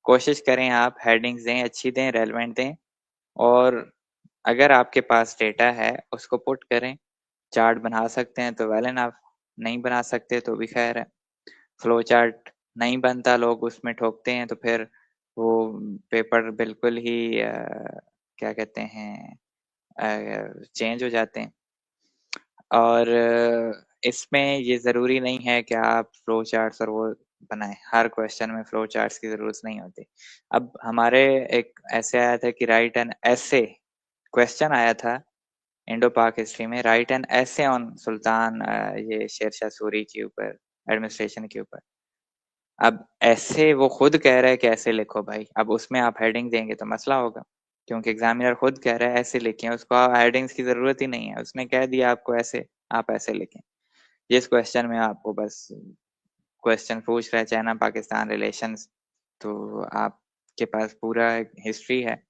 कोशिश करें आप हेडिंग्स दें, अच्छी दें, रेलेवेंट दें, और अगर आपके पास डेटा है उसको पुट करें, चार्ट बना सकते हैं तो वेल एनफ, नहीं बना सकते तो भी खैर है। फ्लो चार्ट नहीं बनता, लोग उसमें ठोकते हैं तो फिर वो पेपर बिल्कुल ही क्या कहते हैं चेंज हो जाते हैं। और इसमें ये ज़रूरी नहीं है कि आप फ्लो चार्ट्स और वो बनाएं, हर क्वेश्चन में फ्लो चार्ट्स की ज़रूरत नहीं होती। अब हमारे एक ऐसे आया था कि राइट एन ऐसे, क्वेश्चन आया था इंडो पाक हिस्ट्री में, राइट एन ऐसे ऑन सुल्तान ये शेरशाह सूरी के ऊपर, एडमिनिस्ट्रेशन के ऊपर। अब ऐसे वो खुद कह रहा है कि ऐसे लिखो भाई, अब उसमें आप हेडिंग देंगे तो मसला होगा, क्योंकि एग्जामिनर खुद कह रहा है ऐसे लिखें, उसको हेडिंग्स की जरूरत ही नहीं है, उसने कह दिया आपको ऐसे, आप ऐसे लिखें। जिस क्वेश्चन में आपको बस क्वेश्चन पूछ रहा है चाइना पाकिस्तान रिलेशंस, तो आपके पास पूरा हिस्ट्री है,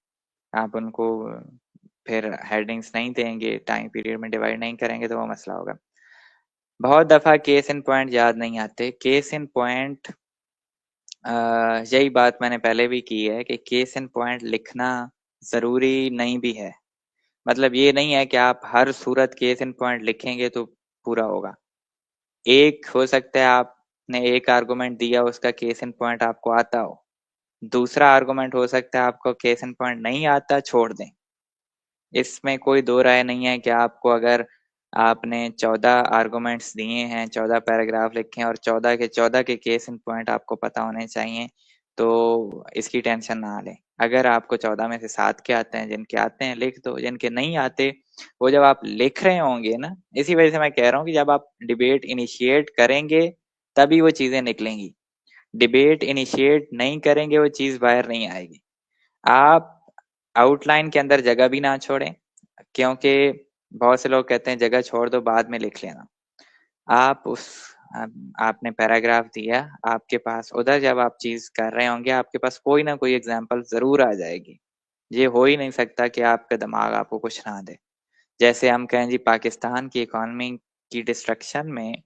आप उनको फिर हेडिंग्स नहीं देंगे, टाइम पीरियड में डिवाइड नहीं करेंगे तो वो मसला होगा। बहुत दफा केस इन पॉइंट याद नहीं आते। केस इन पॉइंट यही बात मैंने पहले भी की है कि केस इन पॉइंट लिखना जरूरी नहीं भी है। मतलब ये नहीं है कि आप हर सूरत केस इन पॉइंट लिखेंगे तो पूरा होगा। एक हो सकता है आपने एक आर्गुमेंट दिया, उसका केस इन पॉइंट आपको आता हो, दूसरा आर्गुमेंट हो सकता है आपको केस इन पॉइंट नहीं आता, छोड़ दें। इसमें कोई दो राय नहीं है कि आपको अगर आपने 14 आर्गुमेंट्स दिए हैं, 14 पैराग्राफ लिखे हैं और 14 के 14 के केस इन पॉइंट आपको पता होने चाहिए, तो इसकी टेंशन ना लें। अगर आपको 14 में से 7 के आते हैं, जिनके आते हैं लिख दो, जिनके नहीं आते वो जब आप लिख रहे होंगे ना, इसी वजह से मैं कह रहा हूँ कि जब आप डिबेट इनिशिएट करेंगे तभी वो चीजें निकलेंगी। डिबेट इनिशिएट नहीं करेंगे वो चीज बाहर नहीं आएगी। आप आउटलाइन के अंदर जगह भी ना छोड़ें, क्योंकि बहुत से लोग कहते हैं जगह छोड़ दो बाद में लिख लेना। आप उस आपने पैराग्राफ दिया, आपके पास उधर जब आप चीज कर रहे होंगे आपके पास कोई ना कोई एग्जांपल जरूर आ जाएगी। ये हो ही नहीं सकता कि आपका दिमाग आपको कुछ ना दे। जैसे हम कहें जी पाकिस्तान की इकोनॉमी की डिस्ट्रक्शन में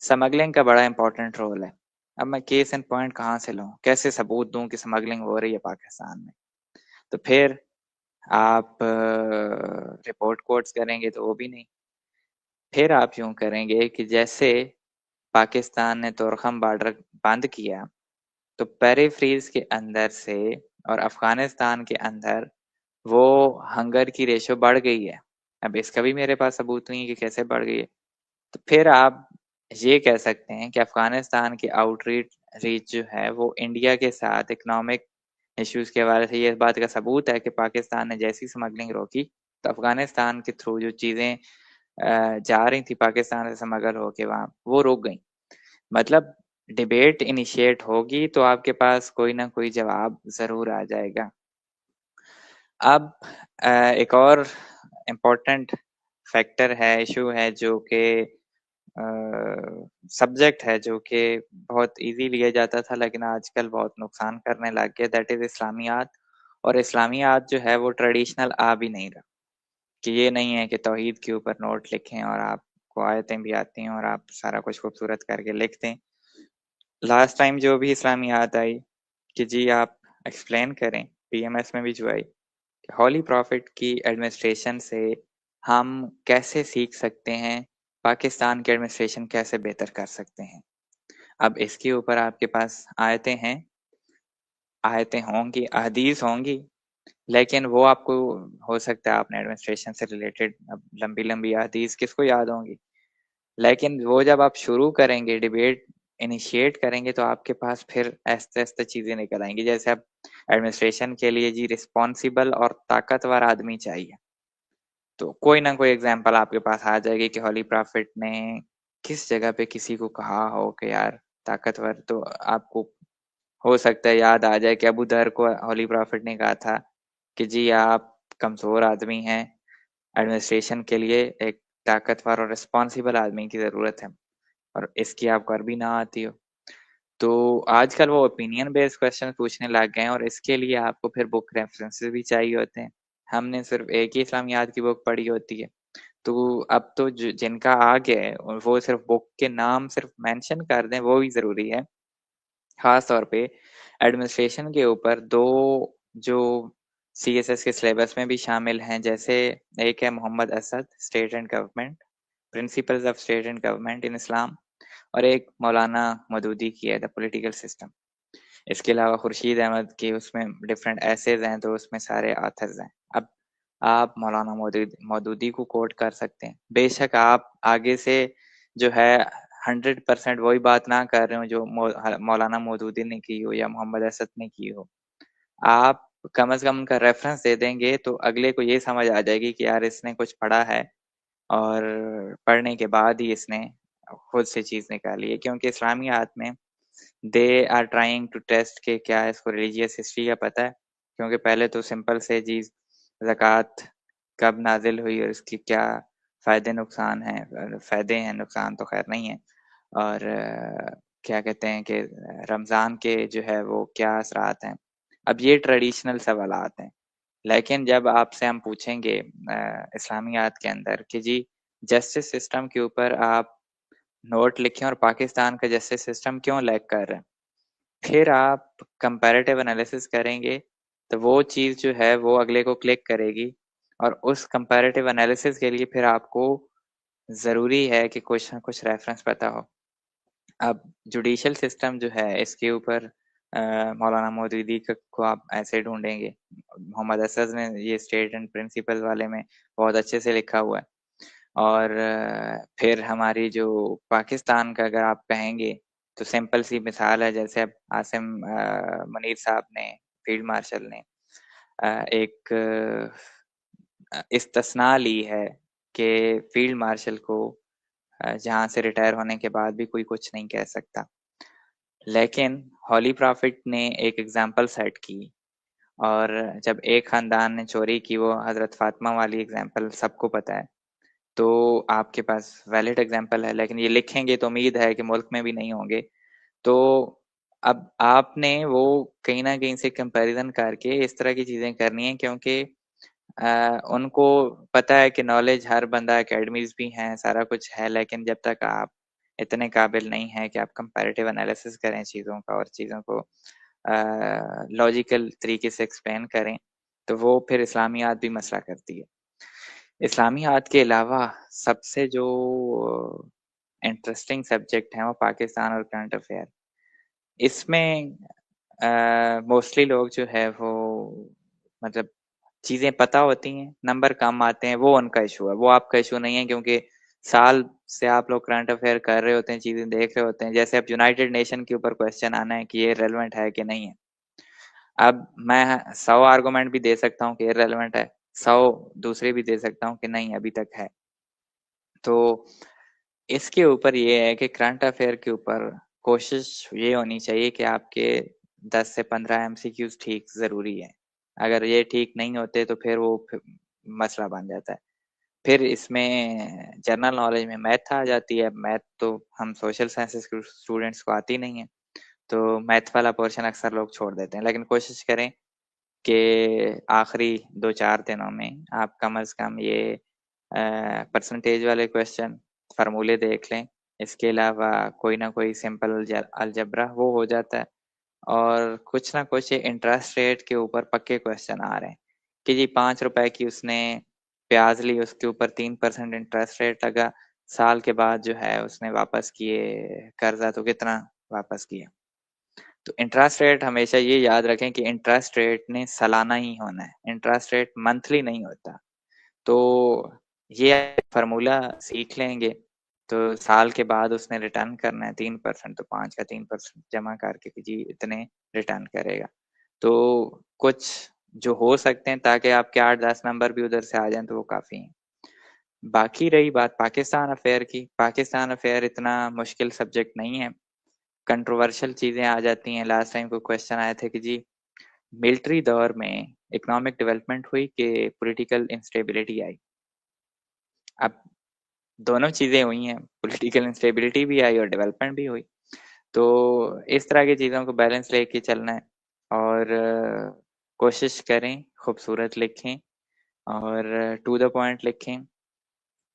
स्मगलिंग का बड़ा इंपॉर्टेंट रोल है। अब मैं केस एंड पॉइंट कहाँ से लूँ, कैसे सबूत दूं कि स्मगलिंग हो रही है पाकिस्तान में? तो फिर आप रिपोर्ट कोट्स करेंगे तो वो भी नहीं। फिर आप यूं करेंगे कि जैसे पाकिस्तान ने तोरखम बॉर्डर बंद किया, तो पेरीफ्रीज के अंदर से और अफगानिस्तान के अंदर वो हंगर की रेशो बढ़ गई है। अब इसका भी मेरे पास सबूत नहीं है कि कैसे बढ़ गई है। तो फिर आप ये कह सकते हैं कि अफगानिस्तान की आउटरीच रीच जो है वो इंडिया के साथ इकोनॉमिक इश्यूज के हवाले से ये बात का सबूत है कि पाकिस्तान ने जैसी स्मगलिंग रोकी तो अफगानिस्तान के थ्रू जो चीजें जा रही थी पाकिस्तान से स्मगल होके वहां, वो रुक गई। मतलब डिबेट इनिशिएट होगी तो आपके पास कोई ना कोई जवाब जरूर आ जाएगा। अब एक और इम्पोर्टेंट फैक्टर है, इशू है, जो कि सब्जेक्ट है जो कि बहुत इजी लिया जाता था लेकिन आजकल बहुत नुकसान करने लग गया, दैट इज इस्लामियात। और इस्लामियात जो है वो ट्रेडिशनल आ भी नहीं रहा, कि ये नहीं है कि तौहीद के ऊपर नोट लिखें और आपको आयतें भी आती हैं और आप सारा कुछ खूबसूरत करके लिख दें। लास्ट टाइम जो भी इस्लामियात आई कि जी आप एक्सप्लेन करें, पीएमएस में भी जो आई कि हॉली प्रॉफिट की एडमिनिस्ट्रेशन से हम कैसे सीख सकते हैं, पाकिस्तान की एडमिनिस्ट्रेशन कैसे बेहतर कर सकते हैं। अब इसके ऊपर आपके पास आयतें हैं, आयतें होंगी, अहदीस होंगी, लेकिन वो आपको हो सकता है आपने एडमिनिस्ट्रेशन से रिलेटेड अब लंबी लंबी हदीस किसको याद होंगी, लेकिन वो जब आप शुरू करेंगे डिबेट इनिशिएट करेंगे तो आपके पास फिर ऐसे ऐसे चीजें निकल आएंगी। जैसे अब एडमिनिस्ट्रेशन के लिए जी रिस्पॉन्सिबल और ताकतवर आदमी चाहिए, तो कोई ना कोई एग्जाम्पल आपके पास आ जाएगी कि हॉली प्रॉफिट ने किस जगह पे किसी को कहा हो कि यार ताकतवर, तो आपको हो सकता है याद आ जाए कि अबू दर को हॉली प्रॉफिट ने कहा था कि जी आप कमजोर आदमी हैं, एडमिनिस्ट्रेशन के लिए एक ताकतवर और रिस्पॉन्सिबल आदमी की जरूरत है, और इसकी आपको अरबी ना आती हो। तो आजकल वो ओपिनियन बेस्ड क्वेश्चन पूछने लग गए हैं और इसके लिए आपको फिर बुक रेफरेंसेस भी चाहिए होते हैं। हमने सिर्फ एक ही इस्लामियात की बुक पढ़ी होती है, तो अब तो जिनका आ गया है वो सिर्फ बुक के नाम सिर्फ मेंशन कर दें वो भी जरूरी है। खास तौर पे एडमिनिस्ट्रेशन के ऊपर दो जो सीएसएस के सिलेबस में भी शामिल हैं। जैसे एक है Muhammad Asad, state and government, principles of state and government in Islam, और एक मौलाना मौदूदी की है द पॉलिटिकल सिस्टम। इसके अलावा खुर्शीद अहमद की उसमें डिफरेंट एसेज हैं, तो उसमें सारे ऑथर्स हैं। अब आप मौलाना मौदूदी को कोट कर सकते हैं, बेशक आप आगे से जो है 100% वही बात ना कर रहे हो जो मौलाना मौदूदी ने की हो या मोहम्मद असद ने की हो। आप कम से कम उनका रेफरेंस दे देंगे तो अगले को ये समझ आ जाएगी कि यार इसने कुछ पढ़ा है, और पढ़ने के बाद ही इसने खुद से चीज निकाली है। क्योंकि इस्लामियात में they are trying to test के क्या इसको रिलीजियस हिस्ट्री का पता है। क्योंकि पहले तो सिंपल से चीज, ज़कात कब नाजिल हुई और इसकी क्या फायदे नुकसान हैं, फायदे हैं, नुकसान तो खैर नहीं है। और क्या कहते हैं कि रमजान के जो है वो क्या असरात हैं। अब ये ट्रेडिशनल सवालात हैं। लेकिन जब आपसे हम पूछेंगे इस्लामियात के अंदर कि जी जस्टिस सिस्टम के ऊपर आप नोट लिखें और पाकिस्तान का जस्टिस सिस्टम क्यों लैग कर रहा है, फिर आप कंपैरेटिव एनालिसिस करेंगे तो वो चीज़ जो है वो अगले को क्लिक करेगी। और उस कंपैरेटिव एनालिसिस के लिए फिर आपको ज़रूरी है कि कुछ ना कुछ रेफरेंस पता हो। अब जुडिशियल सिस्टम जो है इसके ऊपर मौलाना मौदूदी को आप ऐसे ढूंढेंगे। मोहम्मद असद ने ये स्टेट एंड प्रिंसिपल वाले में बहुत अच्छे से लिखा हुआ है। और फिर हमारी जो पाकिस्तान का अगर आप कहेंगे तो सिंपल सी मिसाल है, जैसे अब आसिम मुनीर साहब ने, फील्ड मार्शल ने एक इस्तिस्ना ली है कि फील्ड मार्शल को जहाँ से रिटायर होने के बाद भी कोई कुछ नहीं कह सकता। लेकिन हॉली प्रॉफिट ने एक एग्जाम्पल सेट की, और जब एक खानदान ने चोरी की, वो हजरत फातिमा वाली एग्जाम्पल सबको पता है, तो आपके पास वैलिड एग्जाम्पल है। लेकिन ये लिखेंगे तो उम्मीद है कि मुल्क में भी नहीं होंगे। तो अब आपने वो कहीं ना कहीं से कंपैरिजन करके इस तरह की चीजें करनी है, क्योंकि उनको पता है कि नॉलेज हर बंदा, एकेडमीज भी हैं, सारा कुछ है, लेकिन जब तक आप इतने काबिल नहीं है कि आप कंपैरेटिव एनालिसिस करें चीज़ों का और चीज़ों को लॉजिकल तरीके से एक्सप्लेन करें, तो वो फिर इस्लामियात भी मसला करती है। इस्लामियात के अलावा सबसे जो इंटरेस्टिंग सब्जेक्ट है वो पाकिस्तान और करंट अफेयर। इसमें मोस्टली लोग जो है वो मतलब चीजें पता होती हैं, नंबर कम आते हैं, वो उनका इशू है, वो आपका इशू नहीं है। क्योंकि साल से आप लोग करंट अफेयर कर रहे होते हैं, चीजें देख रहे होते हैं। जैसे अब यूनाइटेड नेशन के ऊपर क्वेश्चन आना है कि ये रेलेवेंट है कि नहीं है। अब मैं 100 आर्गुमेंट भी दे सकता हूँ कि ये रेलेवेंट है, 100 दूसरे भी दे सकता हूँ कि नहीं अभी तक है। तो इसके ऊपर ये है कि करंट अफेयर के ऊपर कोशिश ये होनी चाहिए कि आपके 10 से 15 एमसीक्यूज ठीक जरूरी है। अगर ये ठीक नहीं होते तो फिर वो मसला बन जाता है। फिर इसमें जनरल नॉलेज में मैथ आ जाती है। मैथ तो हम सोशल साइंसेस के स्टूडेंट्स को आती नहीं है, तो मैथ वाला पोर्शन अक्सर लोग छोड़ देते हैं। लेकिन कोशिश करें कि आखिरी 2-4 दिनों में आप कम से कम ये परसेंटेज वाले क्वेश्चन, फार्मूले देख लें। इसके अलावा कोई ना कोई सिंपल अलजबरा वो हो जाता है। और कुछ ना कुछ इंटरेस्ट रेट के ऊपर पक्के क्वेश्चन आ रहे हैं कि जी 5 रुपए की उसने प्याज ली, उसके ऊपर 3% इंटरेस्ट रेट लगा, साल के बाद जो है उसने वापस किए कर्जा, तो कितना वापस किया। तो इंटरेस्ट रेट हमेशा ये याद रखें कि इंटरेस्ट रेट ने सालाना ही होना है, इंटरेस्ट रेट मंथली नहीं होता। तो ये फार्मूला सीख लेंगे तो साल के बाद उसने रिटर्न करना है 3%, तो 5 का 3% जमा करके कि जी इतने रिटर्न करेगा। तो कुछ जो हो सकते हैं ताकि आपके 8-10 नंबर भी उधर से आ जाएं तो वो काफी है। बाकी रही बात पाकिस्तान अफेयर की, पाकिस्तान अफेयर इतना मुश्किल सब्जेक्ट नहीं है। कंट्रोवर्शियल चीजें आ जाती हैं। लास्ट टाइम को क्वेश्चन आए थे कि जी मिलिट्री दौर में इकोनॉमिक डेवलपमेंट हुई कि पॉलिटिकल इंस्टेबिलिटी आई। अब दोनों चीजें हुई हैं, पॉलिटिकल इंस्टेबिलिटी भी आई और डेवलपमेंट भी हुई। तो इस तरह की चीजों को बैलेंस लेके चलना है। और कोशिश करें खूबसूरत लिखें और टू द पॉइंट लिखें,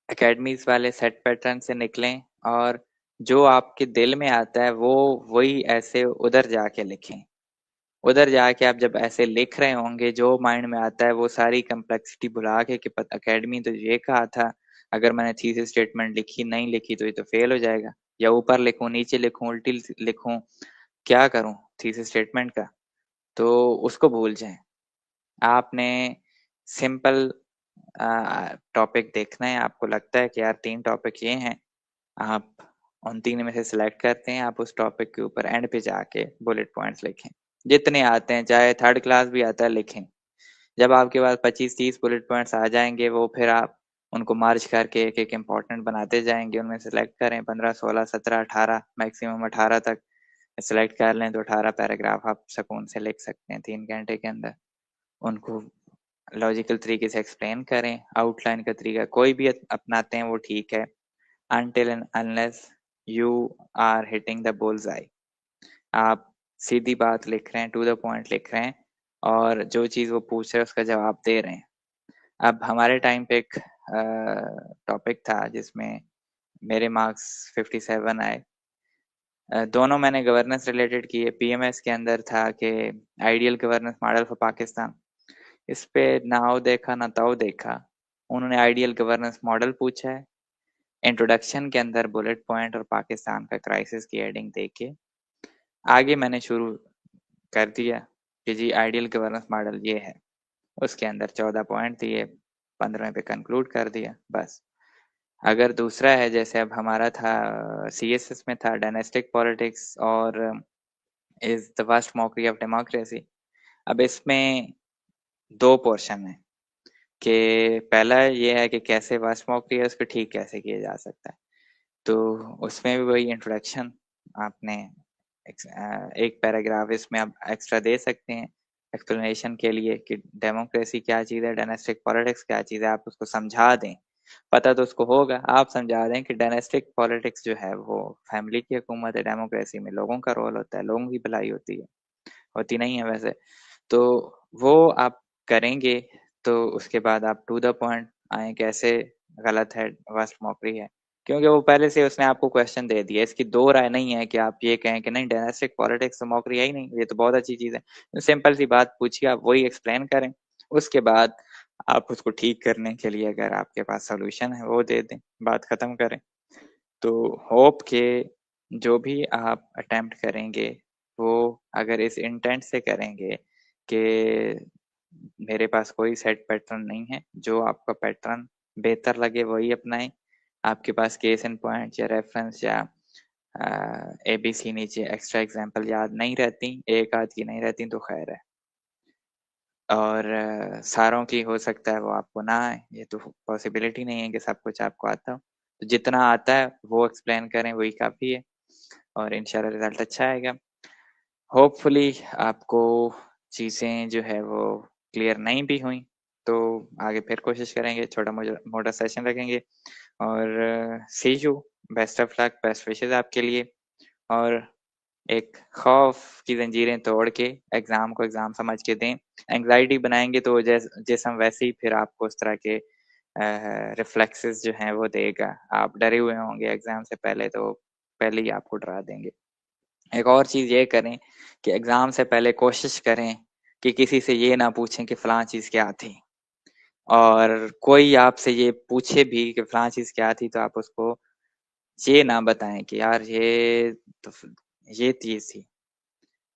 एकेडमीज वाले सेट पैटर्न से निकलें, और जो आपके दिल में आता है वो वही ऐसे उधर जाके लिखें। उधर जाके आप जब ऐसे लिख रहे होंगे, जो माइंड में आता है वो सारी कॉम्प्लेक्सिटी भुला के कि एकेडमी तो ये कहा था, अगर मैंने थीसिस स्टेटमेंट लिखी नहीं लिखी तो ये तो फेल हो जाएगा, या ऊपर लिखूं नीचे लिखूं उल्टी लिखूं, क्या करूं थीसिस स्टेटमेंट का। तो उसको भूल जाएं। आपने सिंपल टॉपिक देखना है, आपको लगता है कि यार 3 टॉपिक ये हैं, आप उन 3 में से सिलेक्ट करते हैं, आप उस टॉपिक के ऊपर एंड पे जाके बुलेट पॉइंट्स लिखें। जितने आते हैं, चाहे थर्ड क्लास भी आता है, लिखें। जब आपके पास 25-30 बुलेट पॉइंट्स आ जाएंगे, वो फिर आप उनको मार्च करके एक-एक इम्पोर्टेंट बनाते जाएंगे, उनमें सेलेक्ट करें 15, 16, 17, 18, मैक्सिमम 18 तक सेलेक्ट कर लें तो 18 पैराग्राफ आप सुकून से लिख सकते हैं 3 घंटे के अंदर। उनको लॉजिकल तरीके से एक्सप्लेन करें, आउटलाइन का तरीका कोई भी अपनाते हैं वो ठीक है, until and unless you are hitting the bullseye। आप सीधी बात लिख रहे हैं, टू द पॉइंट लिख रहे हैं, और जो चीज वो पूछ रहे हैं उसका जवाब दे रहे हैं। अब हमारे टाइम पे एक टॉपिक था जिसमें मेरे मार्क्स 57 आए। दोनों मैंने गवर्नेंस रिलेटेड किए। पीएमएस के अंदर था कि ideal governance model for Pakistan. इस पे नाव देखा ना ताव देखा, उन्होंने आइडियल गवर्नेंस मॉडल पूछा है, इंट्रोडक्शन के अंदर बुलेट पॉइंट और पाकिस्तान का क्राइसिस की हेडिंग देके आगे मैंने शुरू कर दिया कि जी आइडियल गवर्नेंस मॉडल ये है। उसके अंदर 14 पॉइंट दिए, 15 पे कंक्लूड कर दिया बस। अगर दूसरा है, जैसे अब हमारा था सीएसएस में था डायनेस्टिक पॉलिटिक्स और is the worst mockery of democracy. अब इसमें 2 पोर्शन है कि पहला ये है कि कैसे वर्स्ट मॉकरी है उसको ठीक कैसे किया जा सकता है। तो उसमें भी वही इंट्रोडक्शन आपने एक पैराग्राफ इसमें आप एक्स्ट्रा दे सकते हैं एक्सप्लेनेशन के लिए कि डेमोक्रेसी क्या चीज़ है, डायनेस्टिक पॉलिटिक्स क्या चीज़ है, आप उसको समझा दें। पता तो उसको होगा, आप समझा दें कि डायनेस्टिक पॉलिटिक्स जो है वो फैमिली की हुकूमत है, डेमोक्रेसी में लोगों का रोल होता है, लोगों की भलाई होती है, होती नहीं है वैसे। तो वो आप करेंगे तो उसके बाद आप टू द पॉइंट आए कैसे गलत है, वस्ट मॉकरी है, क्योंकि वो पहले से उसने आपको क्वेश्चन दे दिया। इसकी 2 राय नहीं है कि आप ये कहें कि नहीं डायनेस्टिक पॉलिटिक्स तो मॉकरी है ही नहीं, ये तो बहुत अच्छी चीज है। तो सिंपल सी बात पूछिए, आप वही एक्सप्लेन करें, उसके बाद आप उसको ठीक करने के लिए अगर आपके पास सोल्यूशन है वो दे दें, बात खत्म करें। तो होप के जो भी आप अटेम्प्ट करेंगे वो अगर इस इंटेंट से करेंगे कि मेरे पास कोई सेट पैटर्न नहीं है, जो आपका पैटर्न बेहतर लगे वही अपनाएं। आपके पास केस एंड पॉइंट या रेफरेंस या एबीसी नीचे एक्स्ट्रा एग्जांपल याद नहीं रहती, एक आध की नहीं रहती तो खैर है। और सारों की हो सकता है वो आपको ना आए, ये तो पॉसिबिलिटी नहीं है कि सब कुछ आपको आता हो। तो जितना आता है वो एक्सप्लेन करें वही काफ़ी है, और इंशाल्लाह रिजल्ट अच्छा आएगा। होपफुली आपको चीज़ें जो है वो क्लियर नहीं भी हुई तो आगे फिर कोशिश करेंगे, छोटा मोटा सेशन रखेंगे। और see you, best of luck, best wishes आपके लिए। और एक खौफ की जंजीरें तोड़ के एग्जाम को एग्जाम समझ के दें। एंग्जाइटी बनाएंगे तो जिसम वैसे ही फिर आपको उस तरह के रिफ्लेक्सेस जो हैं वो देगा। आप डरे हुए होंगे एग्जाम से पहले तो पहले ही आपको डरा देंगे। एक और चीज ये करें कि एग्जाम से पहले कोशिश करें कि किसी से ये ना पूछें कि फलां चीज क्या थी, और कोई आपसे ये पूछे भी कि फलां चीज क्या थी तो आप उसको ये ना बताएं कि यार तो ये चीज थी।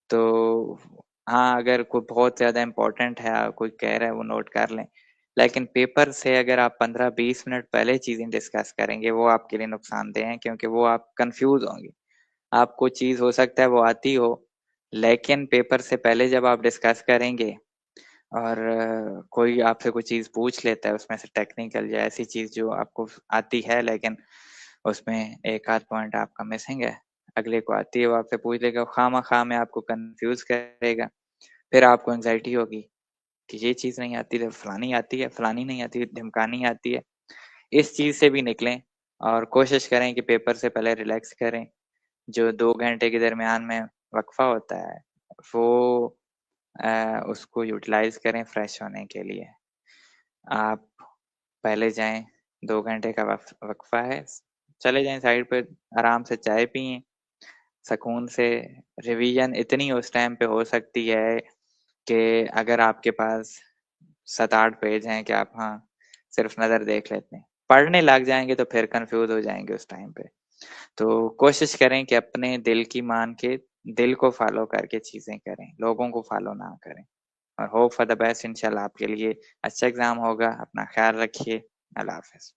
तो हाँ, अगर कोई बहुत ज़्यादा इम्पोर्टेंट है, कोई कह रहा है वो नोट कर लें। लेकिन पेपर से अगर आप 15-20 मिनट पहले चीज़ें डिस्कस करेंगे, वो आपके लिए नुकसानदेह है, क्योंकि वो आप कन्फ्यूज़ होंगे। आपको चीज़ हो सकता है वो आती हो, लेकिन पेपर से पहले जब आप डिस्कस करेंगे और कोई आपसे कोई चीज़ पूछ लेता है उसमें से टेक्निकल या ऐसी चीज़ जो आपको आती है लेकिन उसमें एक आध पॉइंट आपका मिसिंग है, अगले को आती है वो आपसे पूछ लेगा, खामा-खा में आपको कन्फ्यूज़ करेगा। फिर आपको एंग्जाइटी होगी कि ये चीज़ नहीं आती तो फलानी आती है, फलानी नहीं आती, ढिमकानी आती है। इस चीज़ से भी निकलें और कोशिश करें कि पेपर से पहले रिलैक्स करें। जो 2 घंटे के दरमियान में वक़फ़ा होता है, वो उसको यूटिलाइज़ करें फ्रेश होने के लिए। आप पहले जाएँ, 2 घंटे का वक़फ़ा है, चले जाएँ साइड पे, आराम से चाय पिएँ, सुकून से रिवीजन इतनी उस टाइम पे हो सकती है कि अगर आपके पास 7-8 पेज हैं कि आप हाँ, सिर्फ नज़र देख लेते हैं। पढ़ने लग जाएँगे तो फिर कन्फ्यूज़ हो जाएँगे उस टाइम पे। तो कोशिश करें कि अपने दिल की मान के, दिल को फ़ॉलो करके चीज़ें करें, लोगों को फ़ॉलो ना करें। और होप फॉर द बेस्ट इंशाल्लाह आपके लिए अच्छा एग्ज़ाम होगा। अपना ख़्याल रखिए। अल्लाह हाफ़िज़।